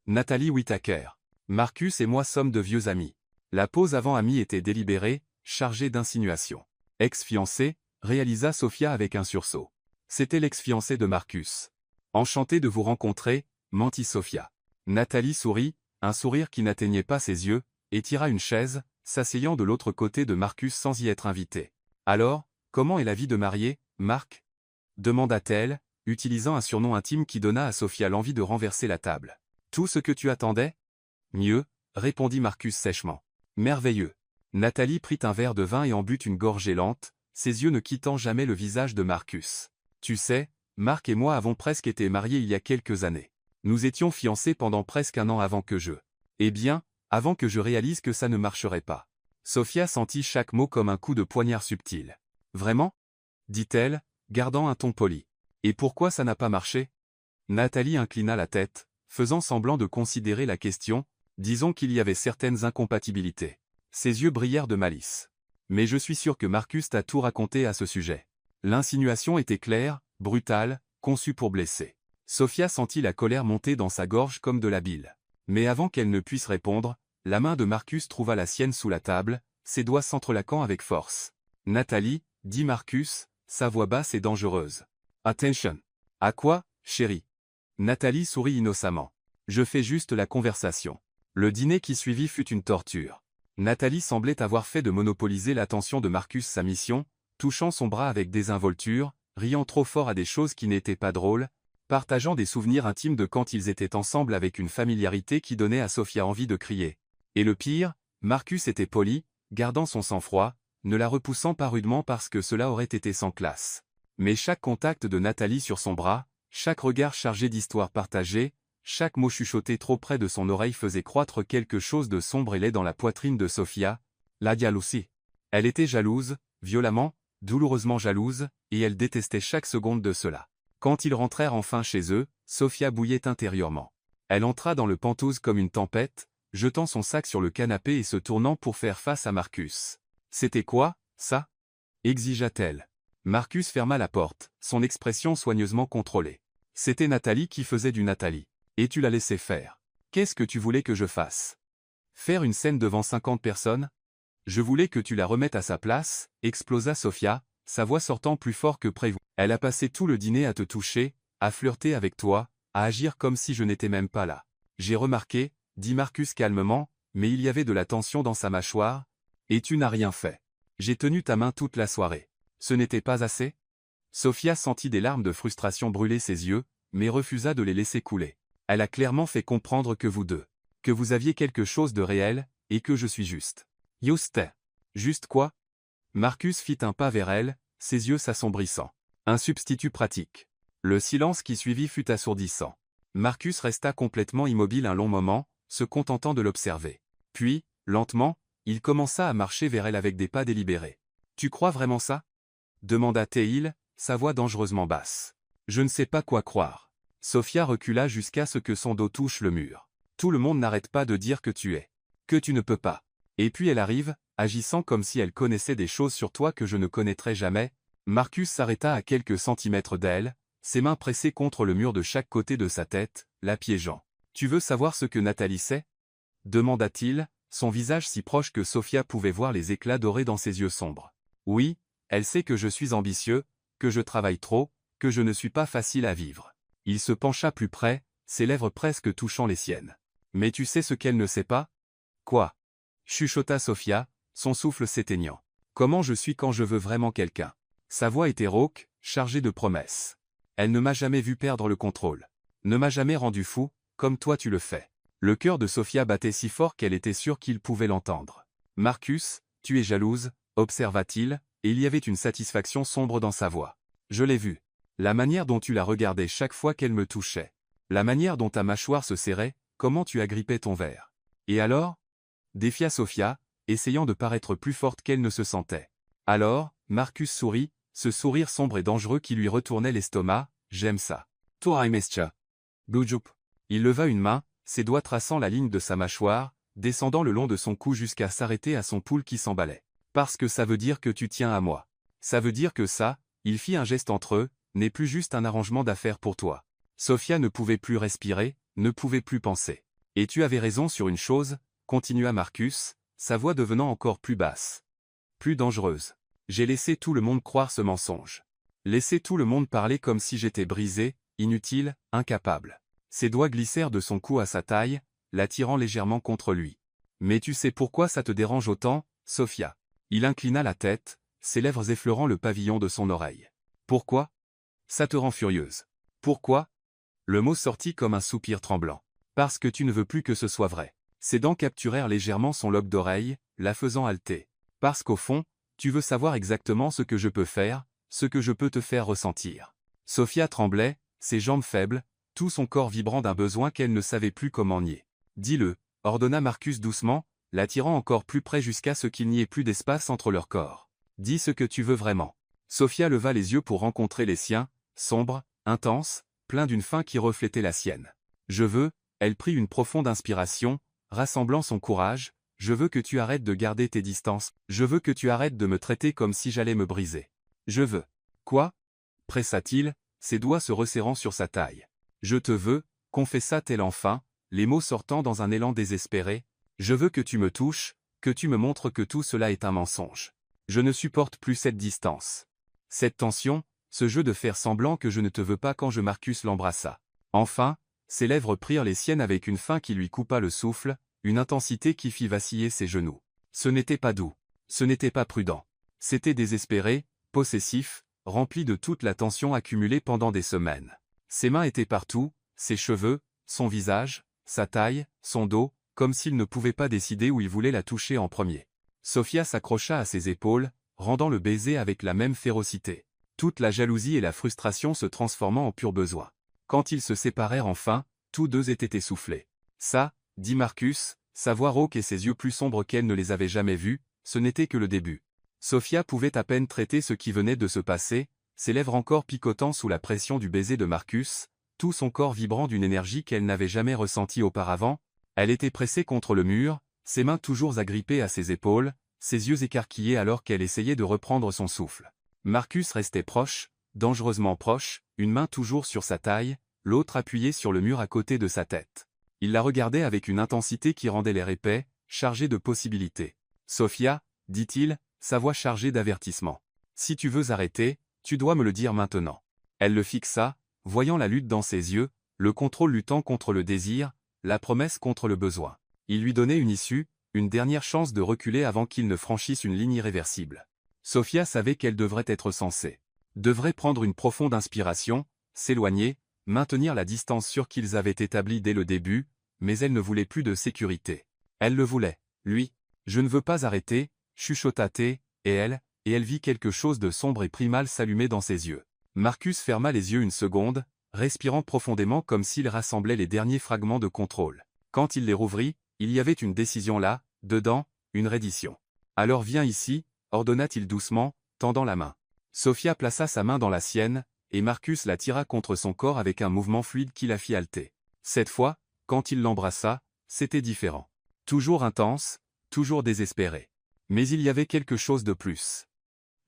Nathalie Whittaker. Marcus et moi sommes de vieux amis. La pause avant amis était délibérée, chargée d'insinuations. Ex-fiancé, réalisa Sofia avec un sursaut. C'était l'ex-fiancé de Marcus. Enchanté de vous rencontrer, mentit Sofia. Nathalie sourit, un sourire qui n'atteignait pas ses yeux, et tira une chaise, s'asseyant de l'autre côté de Marcus sans y être invité. Alors, comment est la vie de mariée, Marc? Demanda-t-elle, utilisant un surnom intime qui donna à Sofia l'envie de renverser la table. Tout ce que tu attendais? Mieux, répondit Marcus sèchement. Merveilleux. Nathalie prit un verre de vin et en but une gorgée lente, ses yeux ne quittant jamais le visage de Marcus. Tu sais, Marc et moi avons presque été mariés il y a quelques années. Nous étions fiancés pendant presque un an avant que je... Eh bien, avant que je réalise que ça ne marcherait pas. Sofia sentit chaque mot comme un coup de poignard subtil. Vraiment? Dit-elle, gardant un ton poli. Et pourquoi ça n'a pas marché? Nathalie inclina la tête, faisant semblant de considérer la question, disons qu'il y avait certaines incompatibilités. Ses yeux brillèrent de malice. Mais je suis sûr que Marcus t'a tout raconté à ce sujet. L'insinuation était claire, brutale, conçue pour blesser. Sofia sentit la colère monter dans sa gorge comme de la bile. Mais avant qu'elle ne puisse répondre, la main de Marcus trouva la sienne sous la table, ses doigts s'entrelaquant avec force. Nathalie, dit Marcus, sa voix basse et dangereuse. Attention. À quoi, chérie? Nathalie sourit innocemment. Je fais juste la conversation. Le dîner qui suivit fut une torture. Nathalie semblait avoir fait de monopoliser l'attention de Marcus sa mission, touchant son bras avec désinvolture, riant trop fort à des choses qui n'étaient pas drôles, partageant des souvenirs intimes de quand ils étaient ensemble avec une familiarité qui donnait à Sofia envie de crier. Et le pire, Marcus était poli, gardant son sang-froid, ne la repoussant pas rudement parce que cela aurait été sans classe. Mais chaque contact de Nathalie sur son bras, chaque regard chargé d'histoires partagées, chaque mot chuchoté trop près de son oreille faisait croître quelque chose de sombre et laid dans la poitrine de Sofia, la jalousie. Elle était jalouse, violemment, douloureusement jalouse, et elle détestait chaque seconde de cela. Quand ils rentrèrent enfin chez eux, Sofia bouillait intérieurement. Elle entra dans le penthouse comme une tempête, jetant son sac sur le canapé et se tournant pour faire face à Marcus. « C'était quoi, ça » exigea-t-elle. Marcus ferma la porte, son expression soigneusement contrôlée. C'était Nathalie qui faisait du Nathalie. Et tu l'as laissé faire. Qu'est-ce que tu voulais que je fasse? Faire une scène devant 50 personnes? Je voulais que tu la remettes à sa place, explosa Sofia, sa voix sortant plus fort que prévu. Elle a passé tout le dîner à te toucher, à flirter avec toi, à agir comme si je n'étais même pas là. J'ai remarqué, dit Marcus calmement, mais il y avait de la tension dans sa mâchoire, et tu n'as rien fait. J'ai tenu ta main toute la soirée. Ce n'était pas assez? Sofia sentit des larmes de frustration brûler ses yeux, mais refusa de les laisser couler. Elle a clairement fait comprendre que vous deux, que vous aviez quelque chose de réel, et que je suis juste. Juste. Juste quoi? Marcus fit un pas vers elle, ses yeux s'assombrissant. Un substitut pratique. Le silence qui suivit fut assourdissant. Marcus resta complètement immobile un long moment, se contentant de l'observer. Puis, lentement, il commença à marcher vers elle avec des pas délibérés. « Tu crois vraiment ça » demanda-t-il, sa voix dangereusement basse. « Je ne sais pas quoi croire. » Sofia recula jusqu'à ce que son dos touche le mur. « Tout le monde n'arrête pas de dire que tu es. Que tu ne peux pas. » Et puis elle arrive, agissant comme si elle connaissait des choses sur toi que je ne connaîtrais jamais. Marcus s'arrêta à quelques centimètres d'elle, ses mains pressées contre le mur de chaque côté de sa tête, la piégeant. « Tu veux savoir ce que Nathalie sait ?» demanda-t-il, son visage si proche que Sophia pouvait voir les éclats dorés dans ses yeux sombres. « Oui, elle sait que je suis ambitieux, que je travaille trop, que je ne suis pas facile à vivre. » Il se pencha plus près, ses lèvres presque touchant les siennes. « Mais tu sais ce qu'elle ne sait pas ?»« Quoi ?» chuchota Sophia, son souffle s'éteignant. « Comment je suis quand je veux vraiment quelqu'un ?» Sa voix était rauque, chargée de promesses. Elle ne m'a jamais vu perdre le contrôle. Ne m'a jamais rendu fou, comme toi tu le fais. Le cœur de Sophia battait si fort qu'elle était sûre qu'il pouvait l'entendre. « Marcus, tu es jalouse, observa-t-il, et il y avait une satisfaction sombre dans sa voix. Je l'ai vu. La manière dont tu la regardais chaque fois qu'elle me touchait. La manière dont ta mâchoire se serrait, comment tu agrippais ton verre. Et alors ?» défia Sophia, essayant de paraître plus forte qu'elle ne se sentait. Alors, Marcus sourit, ce sourire sombre et dangereux qui lui retournait l'estomac. « J'aime ça. Toi Mescha. Bujup. » Il leva une main, ses doigts traçant la ligne de sa mâchoire, descendant le long de son cou jusqu'à s'arrêter à son pouls qui s'emballait. « Parce que ça veut dire que tu tiens à moi. Ça veut dire que ça, » il fit un geste entre eux, « n'est plus juste un arrangement d'affaires pour toi. » Sophia ne pouvait plus respirer, ne pouvait plus penser. « Et tu avais raison sur une chose, » continua Marcus, sa voix devenant encore plus basse. Plus dangereuse. J'ai laissé tout le monde croire ce mensonge. Laissé tout le monde parler comme si j'étais brisé, inutile, incapable. Ses doigts glissèrent de son cou à sa taille, l'attirant légèrement contre lui. Mais tu sais pourquoi ça te dérange autant, Sophia? Il inclina la tête, ses lèvres effleurant le pavillon de son oreille. Pourquoi? Ça te rend furieuse. Pourquoi? Le mot sortit comme un soupir tremblant. Parce que tu ne veux plus que ce soit vrai. Ses dents capturèrent légèrement son lobe d'oreille, la faisant halter. Parce qu'au fond, tu veux savoir exactement ce que je peux faire, ce que je peux te faire ressentir. Sophia tremblait, ses jambes faibles, tout son corps vibrant d'un besoin qu'elle ne savait plus comment nier. Dis-le, ordonna Marcus doucement, l'attirant encore plus près jusqu'à ce qu'il n'y ait plus d'espace entre leurs corps. Dis ce que tu veux vraiment. Sophia leva les yeux pour rencontrer les siens, sombres, intenses, pleins d'une faim qui reflétait la sienne. Je veux, elle prit une profonde inspiration, rassemblant son courage, je veux que tu arrêtes de garder tes distances, je veux que tu arrêtes de me traiter comme si j'allais me briser. Je veux. Quoi? Pressa-t-il, ses doigts se resserrant sur sa taille. Je te veux, confessa-t-elle enfin, les mots sortant dans un élan désespéré. Je veux que tu me touches, que tu me montres que tout cela est un mensonge. Je ne supporte plus cette distance. Cette tension, ce jeu de faire semblant que je ne te veux pas quand Marcus l'embrassa. Enfin, ses lèvres prirent les siennes avec une faim qui lui coupa le souffle, une intensité qui fit vaciller ses genoux. Ce n'était pas doux. Ce n'était pas prudent. C'était désespéré, possessif, rempli de toute la tension accumulée pendant des semaines. Ses mains étaient partout, ses cheveux, son visage, sa taille, son dos, comme s'il ne pouvait pas décider où il voulait la toucher en premier. Sophia s'accrocha à ses épaules, rendant le baiser avec la même férocité. Toute la jalousie et la frustration se transformant en pur besoin. Quand ils se séparèrent enfin, tous deux étaient essoufflés. Ça, dit Marcus, sa voix rauque et ses yeux plus sombres qu'elle ne les avait jamais vus, ce n'était que le début. Sophia pouvait à peine traiter ce qui venait de se passer, ses lèvres encore picotant sous la pression du baiser de Marcus, tout son corps vibrant d'une énergie qu'elle n'avait jamais ressentie auparavant. Elle était pressée contre le mur, ses mains toujours agrippées à ses épaules, ses yeux écarquillés alors qu'elle essayait de reprendre son souffle. Marcus restait proche, dangereusement proche, une main toujours sur sa taille, l'autre appuyée sur le mur à côté de sa tête. Il la regardait avec une intensité qui rendait l'air épais, chargé de possibilités. « Sophia, dit-il, sa voix chargée d'avertissement. Si tu veux arrêter, tu dois me le dire maintenant. » Elle le fixa, voyant la lutte dans ses yeux, le contrôle luttant contre le désir, la promesse contre le besoin. Il lui donnait une issue, une dernière chance de reculer avant qu'il ne franchisse une ligne irréversible. Sophia savait qu'elle devrait être sensée. Devrait prendre une profonde inspiration, s'éloigner, maintenir la distance sûre qu'ils avaient établie dès le début, mais elle ne voulait plus de sécurité. Elle le voulait, lui. « Je ne veux pas arrêter », chuchota-t-elle, et elle vit quelque chose de sombre et primal s'allumer dans ses yeux. Marcus ferma les yeux une seconde, respirant profondément comme s'il rassemblait les derniers fragments de contrôle. Quand il les rouvrit, il y avait une décision là, dedans, une reddition. « Alors viens ici », ordonna-t-il doucement, tendant la main. Sophia plaça sa main dans la sienne, et Marcus la tira contre son corps avec un mouvement fluide qui la fit halter. Cette fois, quand il l'embrassa, c'était différent. Toujours intense, toujours désespéré. Mais il y avait quelque chose de plus.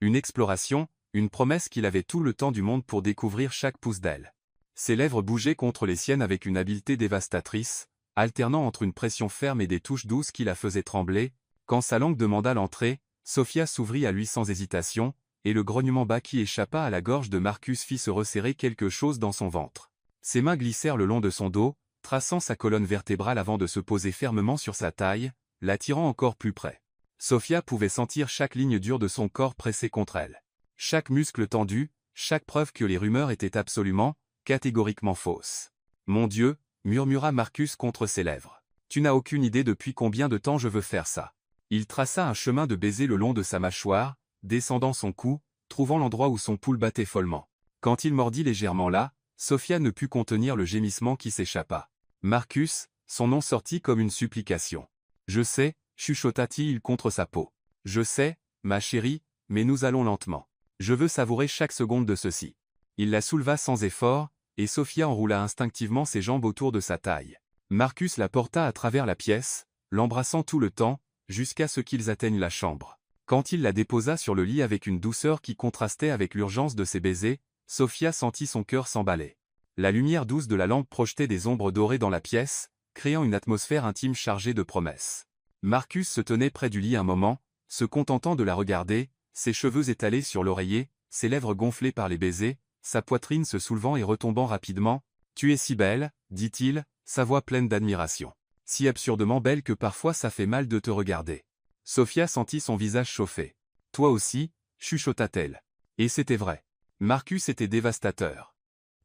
Une exploration, une promesse qu'il avait tout le temps du monde pour découvrir chaque pouce d'elle. Ses lèvres bougeaient contre les siennes avec une habileté dévastatrice, alternant entre une pression ferme et des touches douces qui la faisaient trembler. Quand sa langue demanda l'entrée, Sophia s'ouvrit à lui sans hésitation, et le grognement bas qui échappa à la gorge de Marcus fit se resserrer quelque chose dans son ventre. Ses mains glissèrent le long de son dos, traçant sa colonne vertébrale avant de se poser fermement sur sa taille, l'attirant encore plus près. Sophia pouvait sentir chaque ligne dure de son corps pressée contre elle. Chaque muscle tendu, chaque preuve que les rumeurs étaient absolument, catégoriquement fausses. « Mon Dieu !» murmura Marcus contre ses lèvres. « Tu n'as aucune idée depuis combien de temps je veux faire ça. » Il traça un chemin de baisers le long de sa mâchoire, descendant son cou, trouvant l'endroit où son pouls battait follement. Quand il mordit légèrement là, Sophia ne put contenir le gémissement qui s'échappa. Marcus, son nom sortit comme une supplication. « Je sais » chuchota-t-il contre sa peau. « Je sais, ma chérie, mais nous allons lentement. Je veux savourer chaque seconde de ceci. » Il la souleva sans effort, et Sophia enroula instinctivement ses jambes autour de sa taille. Marcus la porta à travers la pièce, l'embrassant tout le temps, jusqu'à ce qu'ils atteignent la chambre. Quand il la déposa sur le lit avec une douceur qui contrastait avec l'urgence de ses baisers, Sophia sentit son cœur s'emballer. La lumière douce de la lampe projetait des ombres dorées dans la pièce, créant une atmosphère intime chargée de promesses. Marcus se tenait près du lit un moment, se contentant de la regarder, ses cheveux étalés sur l'oreiller, ses lèvres gonflées par les baisers, sa poitrine se soulevant et retombant rapidement. « Tu es si belle, dit-il, sa voix pleine d'admiration. Si absurdement belle que parfois ça fait mal de te regarder. » Sophia sentit son visage chauffer. « Toi aussi, chuchota-t-elle. » Et c'était vrai. Marcus était dévastateur.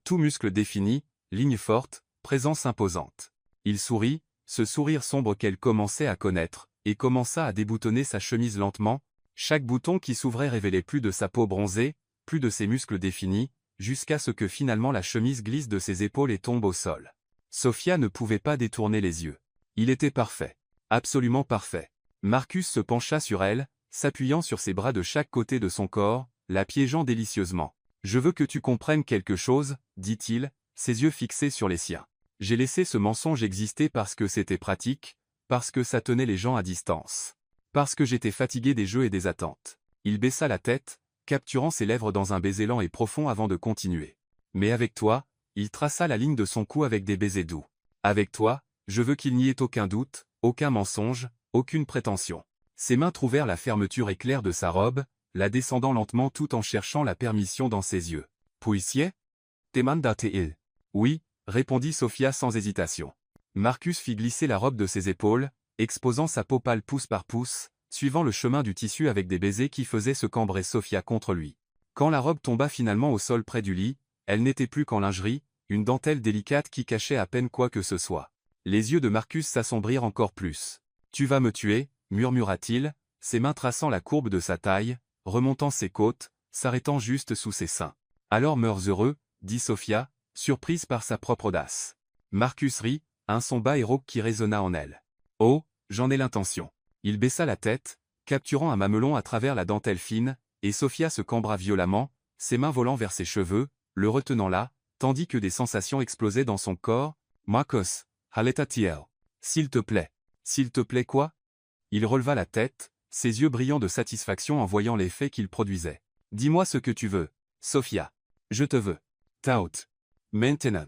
Tout muscle défini, ligne forte, présence imposante. Il sourit, ce sourire sombre qu'elle commençait à connaître, et commença à déboutonner sa chemise lentement. Chaque bouton qui s'ouvrait révélait plus de sa peau bronzée, plus de ses muscles définis, jusqu'à ce que finalement la chemise glisse de ses épaules et tombe au sol. Sophia ne pouvait pas détourner les yeux. Il était parfait. Absolument parfait. Marcus se pencha sur elle, s'appuyant sur ses bras de chaque côté de son corps, la piégeant délicieusement. « Je veux que tu comprennes quelque chose, » dit-il, ses yeux fixés sur les siens. « J'ai laissé ce mensonge exister parce que c'était pratique, parce que ça tenait les gens à distance. Parce que j'étais fatigué des jeux et des attentes. » Il baissa la tête, capturant ses lèvres dans un baiser lent et profond avant de continuer. « Mais avec toi, » il traça la ligne de son cou avec des baisers doux. « Avec toi, je veux qu'il n'y ait aucun doute, aucun mensonge, aucune prétention. » Ses mains trouvèrent la fermeture éclair de sa robe, la descendant lentement tout en cherchant la permission dans ses yeux. « Puissiez » demanda-t-il. « Oui » répondit Sophia sans hésitation. Marcus fit glisser la robe de ses épaules, exposant sa peau pâle pouce par pouce, suivant le chemin du tissu avec des baisers qui faisaient se cambrer Sophia contre lui. Quand la robe tomba finalement au sol près du lit, elle n'était plus qu'en lingerie, une dentelle délicate qui cachait à peine quoi que ce soit. Les yeux de Marcus s'assombrirent encore plus. « Tu vas me tuer » murmura-t-il, ses mains traçant la courbe de sa taille, remontant ses côtes, s'arrêtant juste sous ses seins. « Alors meurs heureux » dit Sophia, surprise par sa propre audace. Marcus rit, un son bas et rauque qui résonna en elle. « Oh, j'en ai l'intention. » Il baissa la tête, capturant un mamelon à travers la dentelle fine, et Sophia se cambra violemment, ses mains volant vers ses cheveux, le retenant là, tandis que des sensations explosaient dans son corps. « Marcus, haleta-tiel. S'il te plaît. »« S'il te plaît quoi ?» Il releva la tête, ses yeux brillants de satisfaction en voyant l'effet qu'il produisait. « Dis-moi ce que tu veux, Sophia. Je te veux. Tout. Maintenant. »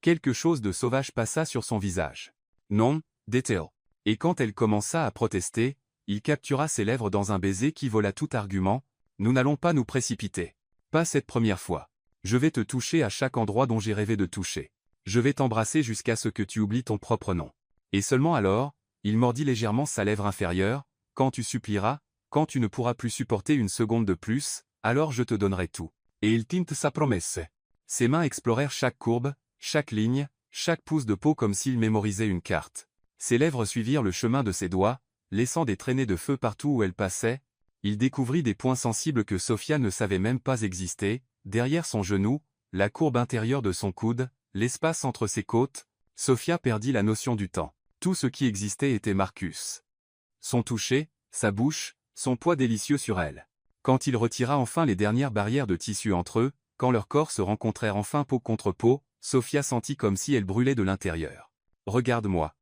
Quelque chose de sauvage passa sur son visage. « Non, dit-elle. » Et quand elle commença à protester, il captura ses lèvres dans un baiser qui vola tout argument. « Nous n'allons pas nous précipiter. Pas cette première fois. Je vais te toucher à chaque endroit dont j'ai rêvé de toucher. Je vais t'embrasser jusqu'à ce que tu oublies ton propre nom. » Et seulement alors, il mordit légèrement sa lèvre inférieure. « Quand tu supplieras, quand tu ne pourras plus supporter une seconde de plus, alors je te donnerai tout. » Et il tint sa promesse. Ses mains explorèrent chaque courbe, chaque ligne, chaque pouce de peau comme s'il mémorisait une carte. Ses lèvres suivirent le chemin de ses doigts, laissant des traînées de feu partout où elle passait. Il découvrit des points sensibles que Sophia ne savait même pas exister, derrière son genou, la courbe intérieure de son coude, l'espace entre ses côtes. Sophia perdit la notion du temps. Tout ce qui existait était Marcus. Son toucher, sa bouche, son poids délicieux sur elle. Quand il retira enfin les dernières barrières de tissu entre eux, quand leurs corps se rencontrèrent enfin peau contre peau, Sophia sentit comme si elle brûlait de l'intérieur. « Regarde-moi »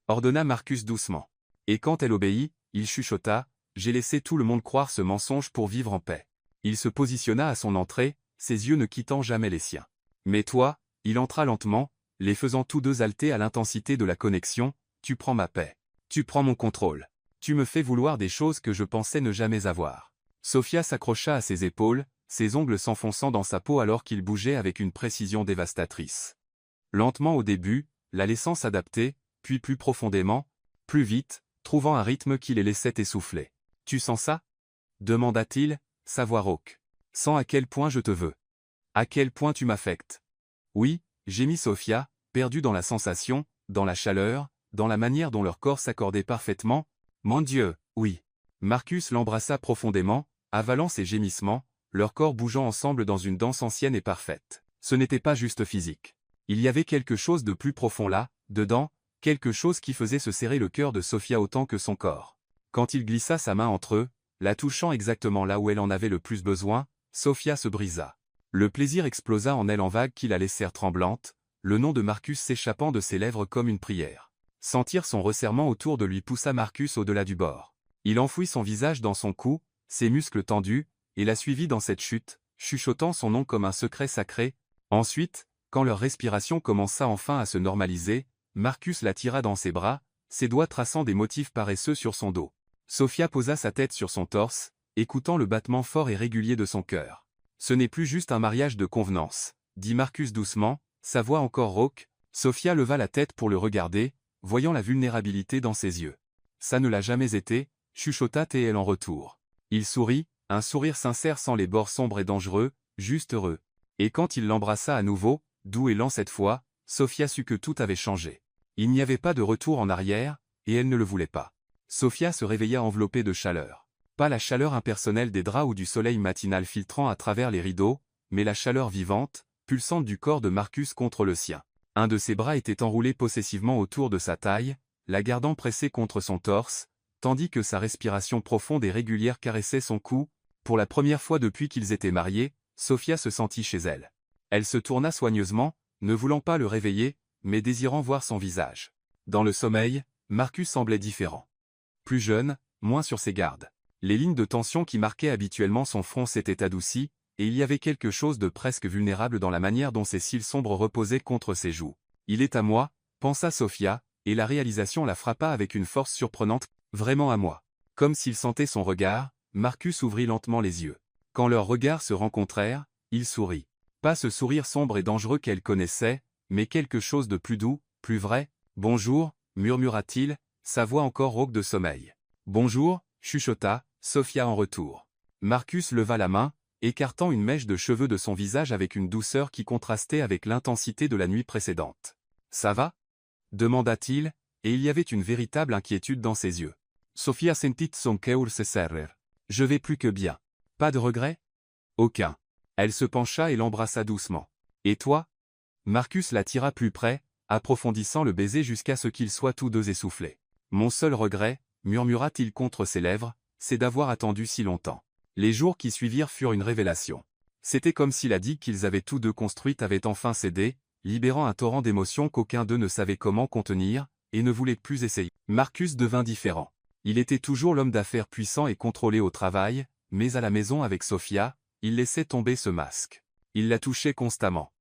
ordonna Marcus doucement. Et quand elle obéit, il chuchota, « J'ai laissé tout le monde croire ce mensonge pour vivre en paix. » Il se positionna à son entrée, ses yeux ne quittant jamais les siens. Mais toi, il entra lentement, les faisant tous deux halter à l'intensité de la connexion, tu prends ma paix. Tu prends mon contrôle. Tu me fais vouloir des choses que je pensais ne jamais avoir. Sophia s'accrocha à ses épaules, ses ongles s'enfonçant dans sa peau alors qu'il bougeait avec une précision dévastatrice. Lentement au début, la laissant s'adapter, puis plus profondément, plus vite, trouvant un rythme qui les laissait essouffler. « Tu sens ça » demanda-t-il, sa voix rauque. « Sens à quel point je te veux. À quel point tu m'affectes. » Oui, gémit Sophia, perdue dans la sensation, dans la chaleur, dans la manière dont leur corps s'accordait parfaitement. « Mon Dieu, oui. » Marcus l'embrassa profondément, avalant ses gémissements, leurs corps bougeant ensemble dans une danse ancienne et parfaite. Ce n'était pas juste physique. Il y avait quelque chose de plus profond là, dedans, quelque chose qui faisait se serrer le cœur de Sophia autant que son corps. Quand il glissa sa main entre eux, la touchant exactement là où elle en avait le plus besoin, Sophia se brisa. Le plaisir explosa en elle en vagues qui la laissèrent tremblante, le nom de Marcus s'échappant de ses lèvres comme une prière. Sentir son resserrement autour de lui poussa Marcus au-delà du bord. Il enfouit son visage dans son cou, ses muscles tendus, et la suivit dans cette chute, chuchotant son nom comme un secret sacré. Ensuite, quand leur respiration commença enfin à se normaliser, Marcus la tira dans ses bras, ses doigts traçant des motifs paresseux sur son dos. Sophia posa sa tête sur son torse, écoutant le battement fort et régulier de son cœur. « Ce n'est plus juste un mariage de convenance, » dit Marcus doucement, sa voix encore rauque. Sophia leva la tête pour le regarder, voyant la vulnérabilité dans ses yeux. « Ça ne l'a jamais été, » chuchota-t-elle en retour. Il sourit, un sourire sincère sans les bords sombres et dangereux, juste heureux. Et quand il l'embrassa à nouveau, doux et lent cette fois, Sophia sut que tout avait changé. Il n'y avait pas de retour en arrière, et elle ne le voulait pas. Sophia se réveilla enveloppée de chaleur. Pas la chaleur impersonnelle des draps ou du soleil matinal filtrant à travers les rideaux, mais la chaleur vivante, pulsante du corps de Marcus contre le sien. Un de ses bras était enroulé possessivement autour de sa taille, la gardant pressée contre son torse, tandis que sa respiration profonde et régulière caressait son cou. Pour la première fois depuis qu'ils étaient mariés, Sophia se sentit chez elle. Elle se tourna soigneusement, ne voulant pas le réveiller, mais désirant voir son visage. Dans le sommeil, Marcus semblait différent. Plus jeune, moins sur ses gardes. Les lignes de tension qui marquaient habituellement son front s'étaient adoucies, et il y avait quelque chose de presque vulnérable dans la manière dont ses cils sombres reposaient contre ses joues. « Il est à moi », pensa Sophia, et la réalisation la frappa avec une force surprenante. « Vraiment à moi. » Comme s'il sentait son regard, Marcus ouvrit lentement les yeux. Quand leurs regards se rencontrèrent, il sourit. Pas ce sourire sombre et dangereux qu'elle connaissait, mais quelque chose de plus doux, plus vrai. « Bonjour », murmura-t-il, sa voix encore rauque de sommeil. « Bonjour », chuchota Sophia en retour. Marcus leva la main, écartant une mèche de cheveux de son visage avec une douceur qui contrastait avec l'intensité de la nuit précédente. « Ça va » demanda-t-il, et il y avait une véritable inquiétude dans ses yeux. Sophia sentit son cœur se serrer. « Je vais plus que bien. Pas de regret ?»« Aucun. » Elle se pencha et l'embrassa doucement. « Et toi ?» Marcus la tira plus près, approfondissant le baiser jusqu'à ce qu'ils soient tous deux essoufflés. « Mon seul regret, » murmura-t-il contre ses lèvres, « c'est d'avoir attendu si longtemps. » Les jours qui suivirent furent une révélation. C'était comme si la digue qu'ils avaient tous deux construite avait enfin cédé, libérant un torrent d'émotions qu'aucun d'eux ne savait comment contenir, et ne voulait plus essayer. Marcus devint différent. Il était toujours l'homme d'affaires puissant et contrôlé au travail, mais à la maison avec Sophia, il laissait tomber ce masque. Il la touchait constamment.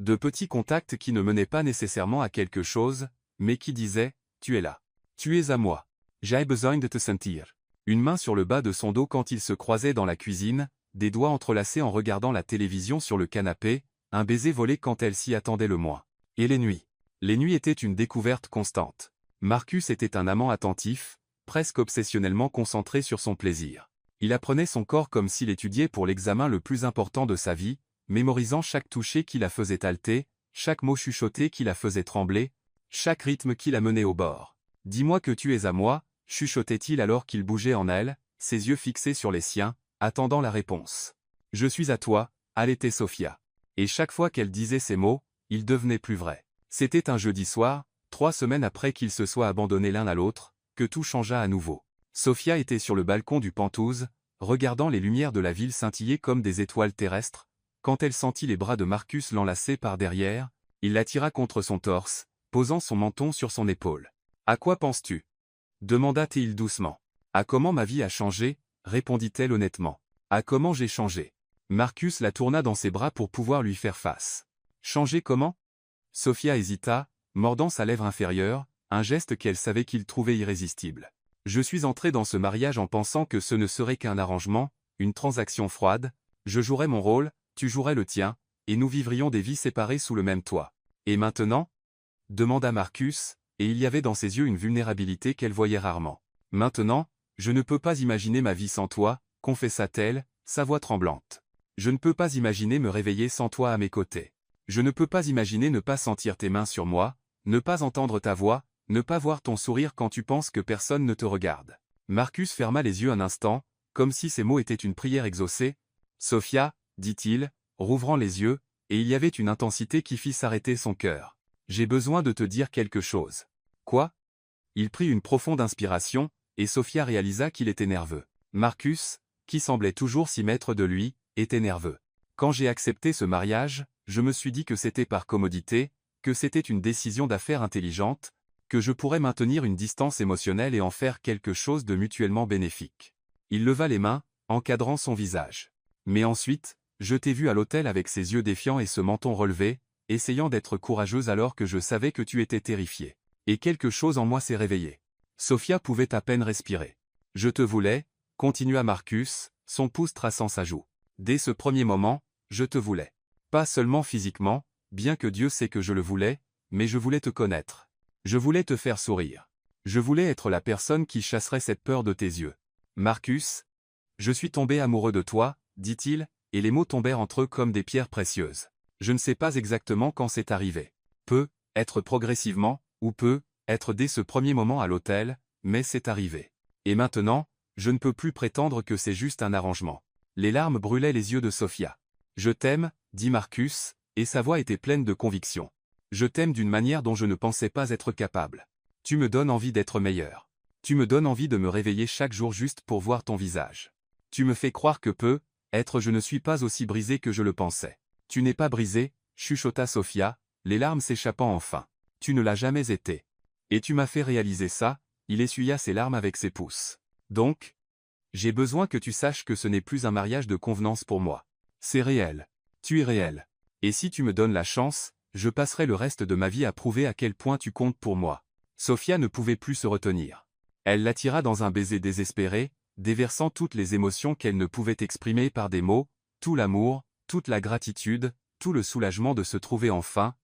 De petits contacts qui ne menaient pas nécessairement à quelque chose, mais qui disaient « Tu es là. Tu es à moi. J'ai besoin de te sentir ». Une main sur le bas de son dos quand ils se croisaient dans la cuisine, des doigts entrelacés en regardant la télévision sur le canapé, un baiser volé quand elle s'y attendait le moins. Et les nuits. Les nuits étaient une découverte constante. Marcus était un amant attentif, presque obsessionnellement concentré sur son plaisir. Il apprenait son corps comme s'il étudiait pour l'examen le plus important de sa vie, mémorisant chaque toucher qui la faisait halter, chaque mot chuchoté qui la faisait trembler, chaque rythme qui la menait au bord. « Dis-moi que tu es à moi », chuchotait-il alors qu'il bougeait en elle, ses yeux fixés sur les siens, attendant la réponse. « Je suis à toi », allaitait Sophia. Et chaque fois qu'elle disait ces mots, ils devenaient plus vrais. C'était un jeudi soir, 3 semaines après qu'ils se soient abandonnés l'un à l'autre, que tout changea à nouveau. Sophia était sur le balcon du Penthouse, regardant les lumières de la ville scintiller comme des étoiles terrestres. Quand elle sentit les bras de Marcus l'enlacer par derrière, il l'attira contre son torse, posant son menton sur son épaule. « À quoi penses-tu » demanda-t-il doucement. « À comment ma vie a changé » répondit-elle honnêtement. « À comment j'ai changé » Marcus la tourna dans ses bras pour pouvoir lui faire face. Changer comment? Sophia hésita, mordant sa lèvre inférieure, un geste qu'elle savait qu'il trouvait irrésistible. Je suis entré dans ce mariage en pensant que ce ne serait qu'un arrangement, une transaction froide, je jouerais mon rôle, tu jouerais le tien, et nous vivrions des vies séparées sous le même toit. Et maintenant? Demanda Marcus, et il y avait dans ses yeux une vulnérabilité qu'elle voyait rarement. Maintenant, je ne peux pas imaginer ma vie sans toi, confessa-t-elle, sa voix tremblante. Je ne peux pas imaginer me réveiller sans toi à mes côtés. Je ne peux pas imaginer ne pas sentir tes mains sur moi, ne pas entendre ta voix, ne pas voir ton sourire quand tu penses que personne ne te regarde. Marcus ferma les yeux un instant, comme si ces mots étaient une prière exaucée. Sophia, dit-il, rouvrant les yeux, et il y avait une intensité qui fit s'arrêter son cœur. J'ai besoin de te dire quelque chose. Quoi? Il prit une profonde inspiration, et Sophia réalisa qu'il était nerveux. Marcus, qui semblait toujours s'y mettre de lui, était nerveux. Quand j'ai accepté ce mariage, je me suis dit que c'était par commodité, que c'était une décision d'affaires intelligente, que je pourrais maintenir une distance émotionnelle et en faire quelque chose de mutuellement bénéfique. Il leva les mains, encadrant son visage. Mais ensuite, je t'ai vu à l'hôtel avec ses yeux défiants et ce menton relevé, essayant d'être courageuse alors que je savais que tu étais terrifiée. Et quelque chose en moi s'est réveillé. Sophia pouvait à peine respirer. Je te voulais, continua Marcus, son pouce traçant sa joue. Dès ce premier moment, je te voulais. Pas seulement physiquement, bien que Dieu sait que je le voulais, mais je voulais te connaître. Je voulais te faire sourire. Je voulais être la personne qui chasserait cette peur de tes yeux. Marcus, je suis tombé amoureux de toi, dit-il, et les mots tombèrent entre eux comme des pierres précieuses. Je ne sais pas exactement quand c'est arrivé. Peut être progressivement, ou peut être dès ce premier moment à l'hôtel, mais c'est arrivé. Et maintenant, je ne peux plus prétendre que c'est juste un arrangement. Les larmes brûlaient les yeux de Sophia. Je t'aime, dit Marcus, et sa voix était pleine de conviction. Je t'aime d'une manière dont je ne pensais pas être capable. Tu me donnes envie d'être meilleur. Tu me donnes envie de me réveiller chaque jour juste pour voir ton visage. Tu me fais croire que je ne suis pas aussi brisé que je le pensais. Tu n'es pas brisé, chuchota Sophia, les larmes s'échappant enfin. Tu ne l'as jamais été. Et tu m'as fait réaliser ça, il essuya ses larmes avec ses pouces. Donc, j'ai besoin que tu saches que ce n'est plus un mariage de convenance pour moi. C'est réel. Tu es réel. Et si tu me donnes la chance, je passerai le reste de ma vie à prouver à quel point tu comptes pour moi. Sophia ne pouvait plus se retenir. Elle l'attira dans un baiser désespéré, déversant toutes les émotions qu'elle ne pouvait exprimer par des mots, tout l'amour, toute la gratitude, tout le soulagement de se trouver enfin,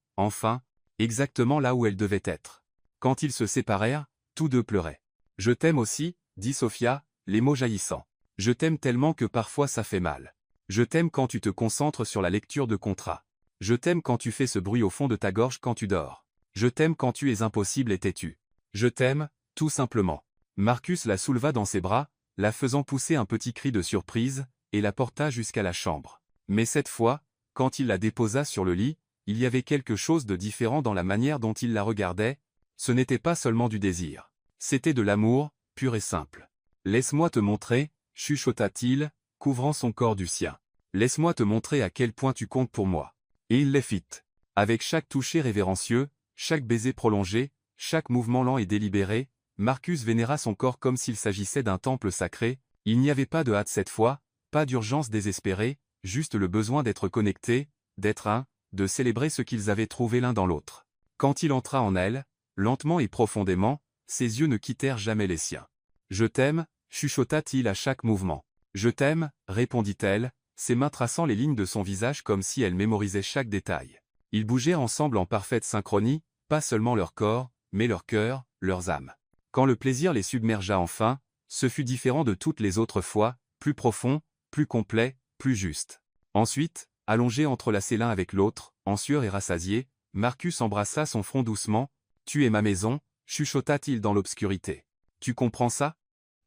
exactement là où elle devait être. Quand ils se séparèrent, tous deux pleuraient. « Je t'aime aussi, » dit Sophia, les mots jaillissant. « Je t'aime tellement que parfois ça fait mal. Je t'aime quand tu te concentres sur la lecture de contrats. Je t'aime quand tu fais ce bruit au fond de ta gorge quand tu dors. Je t'aime quand tu es impossible et têtu. Je t'aime, tout simplement. » Marcus la souleva dans ses bras, la faisant pousser un petit cri de surprise, et la porta jusqu'à la chambre. Mais cette fois, quand il la déposa sur le lit, il y avait quelque chose de différent dans la manière dont il la regardait. Ce n'était pas seulement du désir. C'était de l'amour, pur et simple. « Laisse-moi te montrer, » chuchota-t-il, couvrant son corps du sien. « Laisse-moi te montrer à quel point tu comptes pour moi. » Et il les fit. Avec chaque toucher révérencieux, chaque baiser prolongé, chaque mouvement lent et délibéré, Marcus vénéra son corps comme s'il s'agissait d'un temple sacré. Il n'y avait pas de hâte cette fois, pas d'urgence désespérée, juste le besoin d'être connectés, d'être un, de célébrer ce qu'ils avaient trouvé l'un dans l'autre. Quand il entra en elle, lentement et profondément, ses yeux ne quittèrent jamais les siens. « Je t'aime » chuchota-t-il à chaque mouvement. « Je t'aime » répondit-elle, ses mains traçant les lignes de son visage comme si elle mémorisait chaque détail. Ils bougèrent ensemble en parfaite synchronie, pas seulement leur corps, mais leur cœur, leurs âmes. Quand le plaisir les submergea enfin, ce fut différent de toutes les autres fois, plus profond, plus complet, plus juste. Ensuite, allongés entrelacés l'un avec l'autre, en sueur et rassasiés, Marcus embrassa son front doucement. « Tu es ma maison » chuchota-t-il dans l'obscurité. « Tu comprends ça?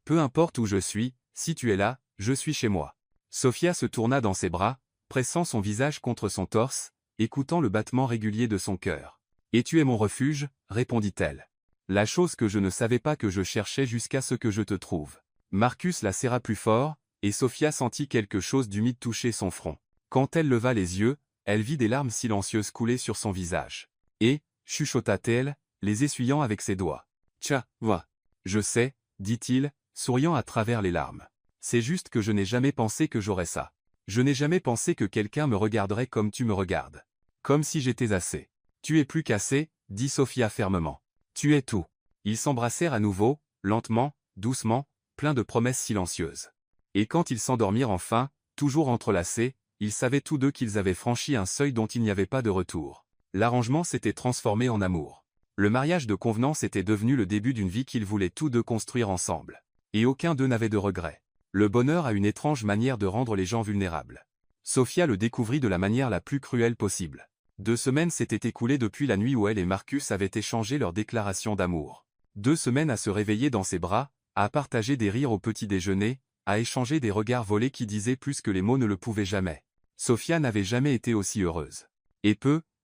Peu importe où je suis, si tu es là, je suis chez moi. » Sophia se tourna dans ses bras, pressant son visage contre son torse, écoutant le battement régulier de son cœur. « Et tu es mon refuge » répondit-elle. « La chose que je ne savais pas que je cherchais jusqu'à ce que je te trouve. » Marcus la serra plus fort, et Sophia sentit quelque chose d'humide toucher son front. Quand elle leva les yeux, elle vit des larmes silencieuses couler sur son visage. Et, chuchota-t-elle, les essuyant avec ses doigts. « Tcha, va. Je sais, » dit-il, souriant à travers les larmes. « C'est juste que je n'ai jamais pensé que j'aurais ça. Je n'ai jamais pensé que quelqu'un me regarderait comme tu me regardes. Comme si j'étais assez. Tu es plus qu'assez, dit Sofia fermement. Tu es tout. Ils s'embrassèrent à nouveau, lentement, doucement, plein de promesses silencieuses. Et quand ils s'endormirent enfin, toujours entrelacés, ils savaient tous deux qu'ils avaient franchi un seuil dont il n'y avait pas de retour. L'arrangement s'était transformé en amour. Le mariage de convenance était devenu le début d'une vie qu'ils voulaient tous deux construire ensemble. Et aucun d'eux n'avait de regrets. Le bonheur a une étrange manière de rendre les gens vulnérables. Sofia le découvrit de la manière la plus cruelle possible. 2 semaines s'étaient écoulées depuis la nuit où elle et Marcus avaient échangé leur déclaration d'amour. 2 semaines à se réveiller dans ses bras, à partager des rires au petit déjeuner, à échanger des regards volés qui disaient plus que les mots ne le pouvaient jamais. Sofia n'avait jamais été aussi heureuse. Et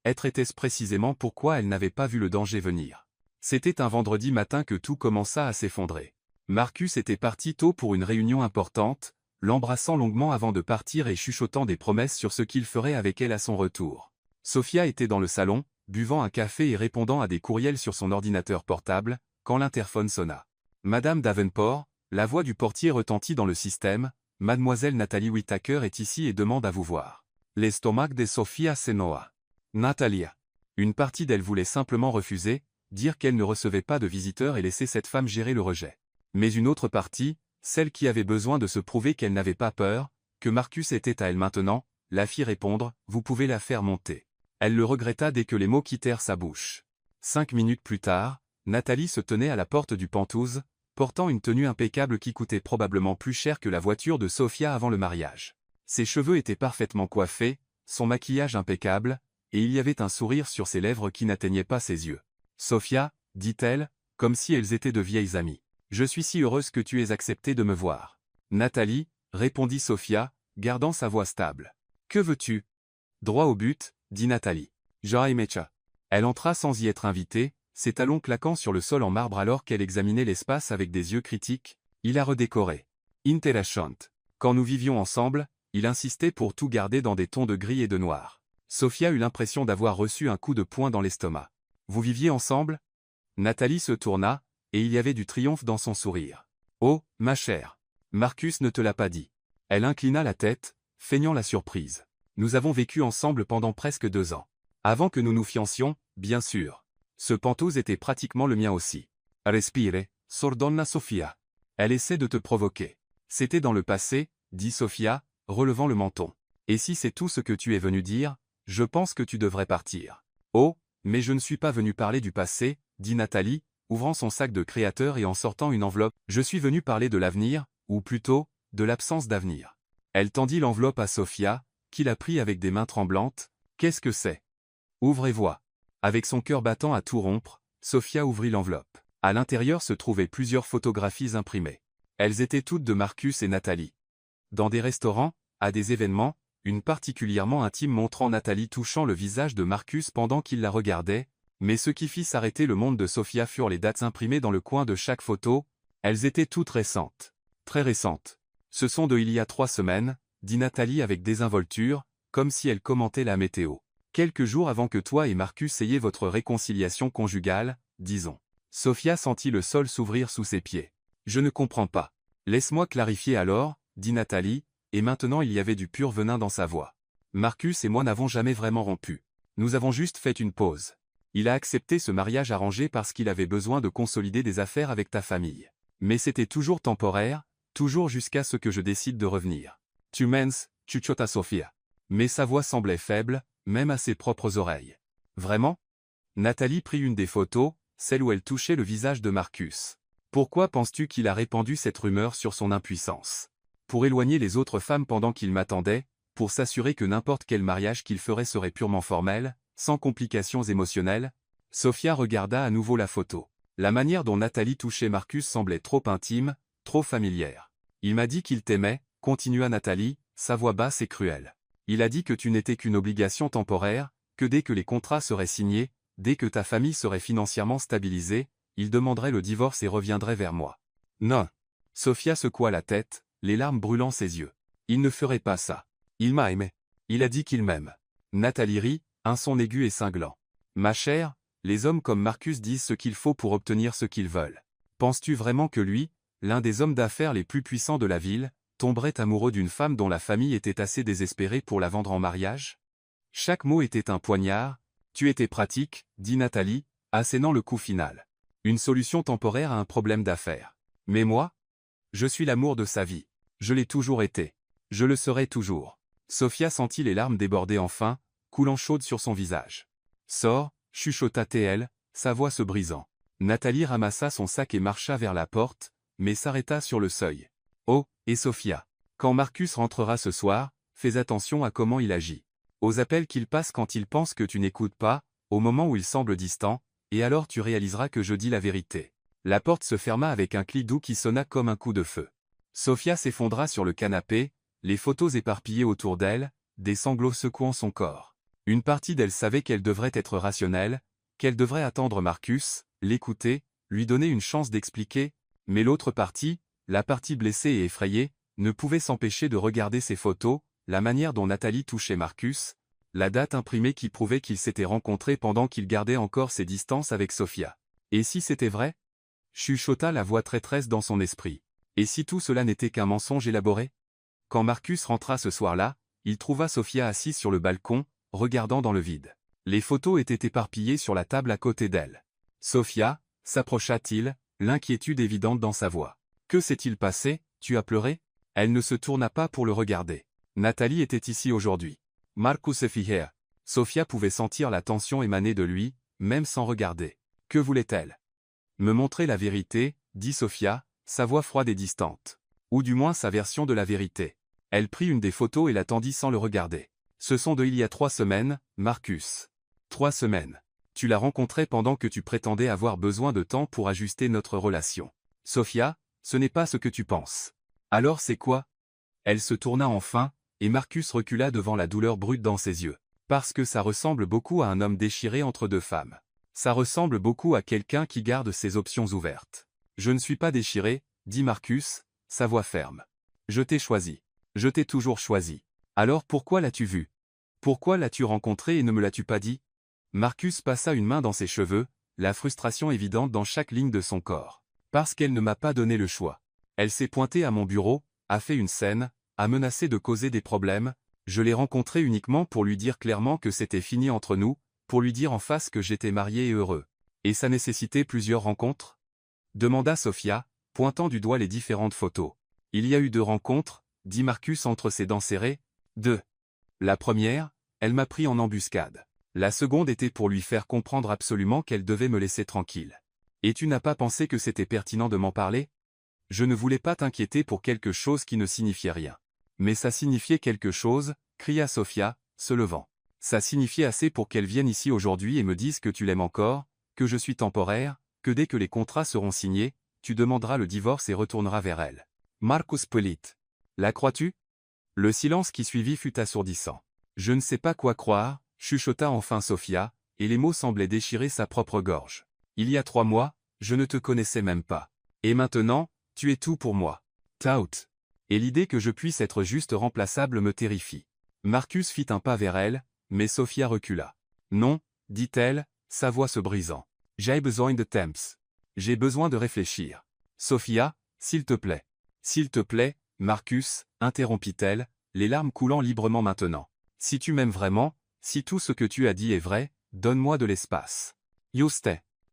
être était-ce précisément pourquoi elle n'avait pas vu le danger venir. C'était un vendredi matin que tout commença à s'effondrer. Marcus était parti tôt pour une réunion importante, l'embrassant longuement avant de partir et chuchotant des promesses sur ce qu'il ferait avec elle à son retour. Sofia était dans le salon, buvant un café et répondant à des courriels sur son ordinateur portable, quand l'interphone sonna. Madame Davenport, la voix du portier retentit dans le système, Mademoiselle Nathalie Whittaker est ici et demande à vous voir. L'estomac de Sofia Senoa. Natalia. Une partie d'elle voulait simplement refuser, dire qu'elle ne recevait pas de visiteurs et laisser cette femme gérer le rejet. Mais une autre partie, celle qui avait besoin de se prouver qu'elle n'avait pas peur, que Marcus était à elle maintenant, la fit répondre, vous pouvez la faire monter. Elle le regretta dès que les mots quittèrent sa bouche. 5 minutes plus tard, Nathalie se tenait à la porte du Penthouse, portant une tenue impeccable qui coûtait probablement plus cher que la voiture de Sofia avant le mariage. Ses cheveux étaient parfaitement coiffés, son maquillage impeccable, et il y avait un sourire sur ses lèvres qui n'atteignait pas ses yeux. Sofia, dit-elle, comme si elles étaient de vieilles amies. Je suis si heureuse que tu aies accepté de me voir. Nathalie, répondit Sofia, gardant sa voix stable. Que veux-tu? Droit au but, dit Nathalie. Jorai Mecha. Elle entra sans y être invitée, ses talons claquant sur le sol en marbre alors qu'elle examinait l'espace avec des yeux critiques. Il a redécoré. Interessant. Quand nous vivions ensemble, il insistait pour tout garder dans des tons de gris et de noir. Sofia eut l'impression d'avoir reçu un coup de poing dans l'estomac. Vous viviez ensemble? Nathalie se tourna, et il y avait du triomphe dans son sourire. Oh, ma chère. Marcus ne te l'a pas dit. Elle inclina la tête, feignant la surprise. Nous avons vécu ensemble pendant presque 2 ans. Avant que nous nous fiancions, bien sûr. Ce Penthouse était pratiquement le mien aussi. Respire, sordonna Sofia. Elle essaie de te provoquer. C'était dans le passé, dit Sofia, relevant le menton. Et si c'est tout ce que tu es venu dire, je pense que tu devrais partir. Oh, mais je ne suis pas venu parler du passé, dit Nathalie, ouvrant son sac de créateur et en sortant une enveloppe. Je suis venu parler de l'avenir, ou plutôt, de l'absence d'avenir. Elle tendit l'enveloppe à Sofia, qui la prit avec des mains tremblantes. Qu'est-ce que c'est? Ouvre et vois. Avec son cœur battant à tout rompre, Sofia ouvrit l'enveloppe. À l'intérieur se trouvaient plusieurs photographies imprimées. Elles étaient toutes de Marcus et Nathalie. Dans des restaurants, à des événements, une particulièrement intime montrant Nathalie touchant le visage de Marcus pendant qu'il la regardait, mais ce qui fit s'arrêter le monde de Sofia furent les dates imprimées dans le coin de chaque photo. Elles étaient toutes récentes. Très récentes. Ce sont de il y a 3 semaines, dit Nathalie avec désinvolture, comme si elle commentait la météo. Quelques jours avant que toi et Marcus ayez votre réconciliation conjugale, disons. Sofia sentit le sol s'ouvrir sous ses pieds. Je ne comprends pas. Laisse-moi clarifier alors, dit Nathalie, et maintenant il y avait du pur venin dans sa voix. Marcus et moi n'avons jamais vraiment rompu. Nous avons juste fait une pause. Il a accepté ce mariage arrangé parce qu'il avait besoin de consolider des affaires avec ta famille. Mais c'était toujours temporaire, toujours jusqu'à ce que je décide de revenir. Tu mens, chuchota Sofia. Mais sa voix semblait faible, même à ses propres oreilles. Vraiment? Nathalie prit une des photos, celle où elle touchait le visage de Marcus. Pourquoi penses-tu qu'il a répandu cette rumeur sur son impuissance? Pour éloigner les autres femmes pendant qu'il m'attendait, pour s'assurer que n'importe quel mariage qu'il ferait serait purement formel, sans complications émotionnelles? Sofia regarda à nouveau la photo. La manière dont Nathalie touchait Marcus semblait trop intime, trop familière. Il m'a dit qu'il t'aimait, continua Nathalie, sa voix basse et cruelle. Il a dit que tu n'étais qu'une obligation temporaire, que dès que les contrats seraient signés, dès que ta famille serait financièrement stabilisée, il demanderait le divorce et reviendrait vers moi. Non. Sofia secoua la tête, les larmes brûlant ses yeux. Il ne ferait pas ça. Il m'a aimé. Il a dit qu'il m'aime. Nathalie rit, un son aigu et cinglant. Ma chère, les hommes comme Marcus disent ce qu'il faut pour obtenir ce qu'ils veulent. Penses-tu vraiment que lui, l'un des hommes d'affaires les plus puissants de la ville, tomberait amoureux d'une femme dont la famille était assez désespérée pour la vendre en mariage? Chaque mot était un poignard. Tu étais pratique, dit Nathalie, assénant le coup final. Une solution temporaire à un problème d'affaires. Mais moi? Je suis l'amour de sa vie. Je l'ai toujours été. Je le serai toujours. Sophia sentit les larmes déborder enfin, coulant chaudes sur son visage. Sors, chuchota TL, sa voix se brisant. Nathalie ramassa son sac et marcha vers la porte, mais s'arrêta sur le seuil. Oh, et Sophia. Quand Marcus rentrera ce soir, fais attention à comment il agit. Aux appels qu'il passe quand il pense que tu n'écoutes pas, au moment où il semble distant, et alors tu réaliseras que je dis la vérité. La porte se ferma avec un cli doux qui sonna comme un coup de feu. Sophia s'effondra sur le canapé, les photos éparpillées autour d'elle, des sanglots secouant son corps. Une partie d'elle savait qu'elle devrait être rationnelle, qu'elle devrait attendre Marcus, l'écouter, lui donner une chance d'expliquer, mais l'autre partie, la partie blessée et effrayée, ne pouvait s'empêcher de regarder ces photos, la manière dont Nathalie touchait Marcus, la date imprimée qui prouvait qu'ils s'étaient rencontrés pendant qu'il gardait encore ses distances avec Sophia. Et si c'était vrai? Chuchota la voix traîtresse dans son esprit. Et si tout cela n'était qu'un mensonge élaboré? Quand Marcus rentra ce soir-là, il trouva Sophia assise sur le balcon, regardant dans le vide. Les photos étaient éparpillées sur la table à côté d'elle. Sophia, s'approcha-t-il, l'inquiétude évidente dans sa voix. Que s'est-il passé? Tu as pleuré? Elle ne se tourna pas pour le regarder. Nathalie était ici aujourd'hui. Marcus est here. Sophia pouvait sentir la tension émaner de lui, même sans regarder. Que voulait-elle? Me montrer la vérité, dit Sophia, sa voix froide et distante. Ou du moins sa version de la vérité. Elle prit une des photos et l'attendit sans le regarder. Ce sont de il y a 3 semaines, Marcus. 3 semaines. Tu l'as rencontré pendant que tu prétendais avoir besoin de temps pour ajuster notre relation. Sophia, ce n'est pas ce que tu penses. Alors c'est quoi? Elle se tourna enfin, et Marcus recula devant la douleur brute dans ses yeux. Parce que ça ressemble beaucoup à un homme déchiré entre 2 femmes. Ça ressemble beaucoup à quelqu'un qui garde ses options ouvertes. Je ne suis pas déchiré, dit Marcus, sa voix ferme. Je t'ai choisi. Je t'ai toujours choisi. Alors pourquoi l'as-tu vu? Pourquoi l'as-tu rencontré et ne me l'as-tu pas dit? Marcus passa une main dans ses cheveux, la frustration évidente dans chaque ligne de son corps. Parce qu'elle ne m'a pas donné le choix. Elle s'est pointée à mon bureau, a fait une scène, a menacé de causer des problèmes. Je l'ai rencontrée uniquement pour lui dire clairement que c'était fini entre nous, pour lui dire en face que j'étais marié et heureux. Et ça nécessitait plusieurs rencontres? Demanda Sophia, pointant du doigt les différentes photos. Il y a eu 2 rencontres, dit Marcus entre ses dents serrées. 2. La première, elle m'a pris en embuscade. La seconde était pour lui faire comprendre absolument qu'elle devait me laisser tranquille. Et tu n'as pas pensé que c'était pertinent de m'en parler? Je ne voulais pas t'inquiéter pour quelque chose qui ne signifiait rien. Mais ça signifiait quelque chose, cria Sophia, se levant. Ça signifiait assez pour qu'elle vienne ici aujourd'hui et me dise que tu l'aimes encore, que je suis temporaire, que dès que les contrats seront signés, tu demanderas le divorce et retourneras vers elle. Marcus Polit. La crois-tu? Le silence qui suivit fut assourdissant. Je ne sais pas quoi croire, chuchota enfin Sophia, et les mots semblaient déchirer sa propre gorge. Il y a 3 mois, je ne te connaissais même pas. Et maintenant, tu es tout pour moi. Tout. Et l'idée que je puisse être juste remplaçable me terrifie. Marcus fit un pas vers elle, mais Sophia recula. Non, dit-elle, sa voix se brisant. J'ai besoin de temps. J'ai besoin de réfléchir. Sophia, s'il te plaît. S'il te plaît, Marcus, interrompit-elle, les larmes coulant librement maintenant. Si tu m'aimes vraiment, si tout ce que tu as dit est vrai, donne-moi de l'espace. Juste.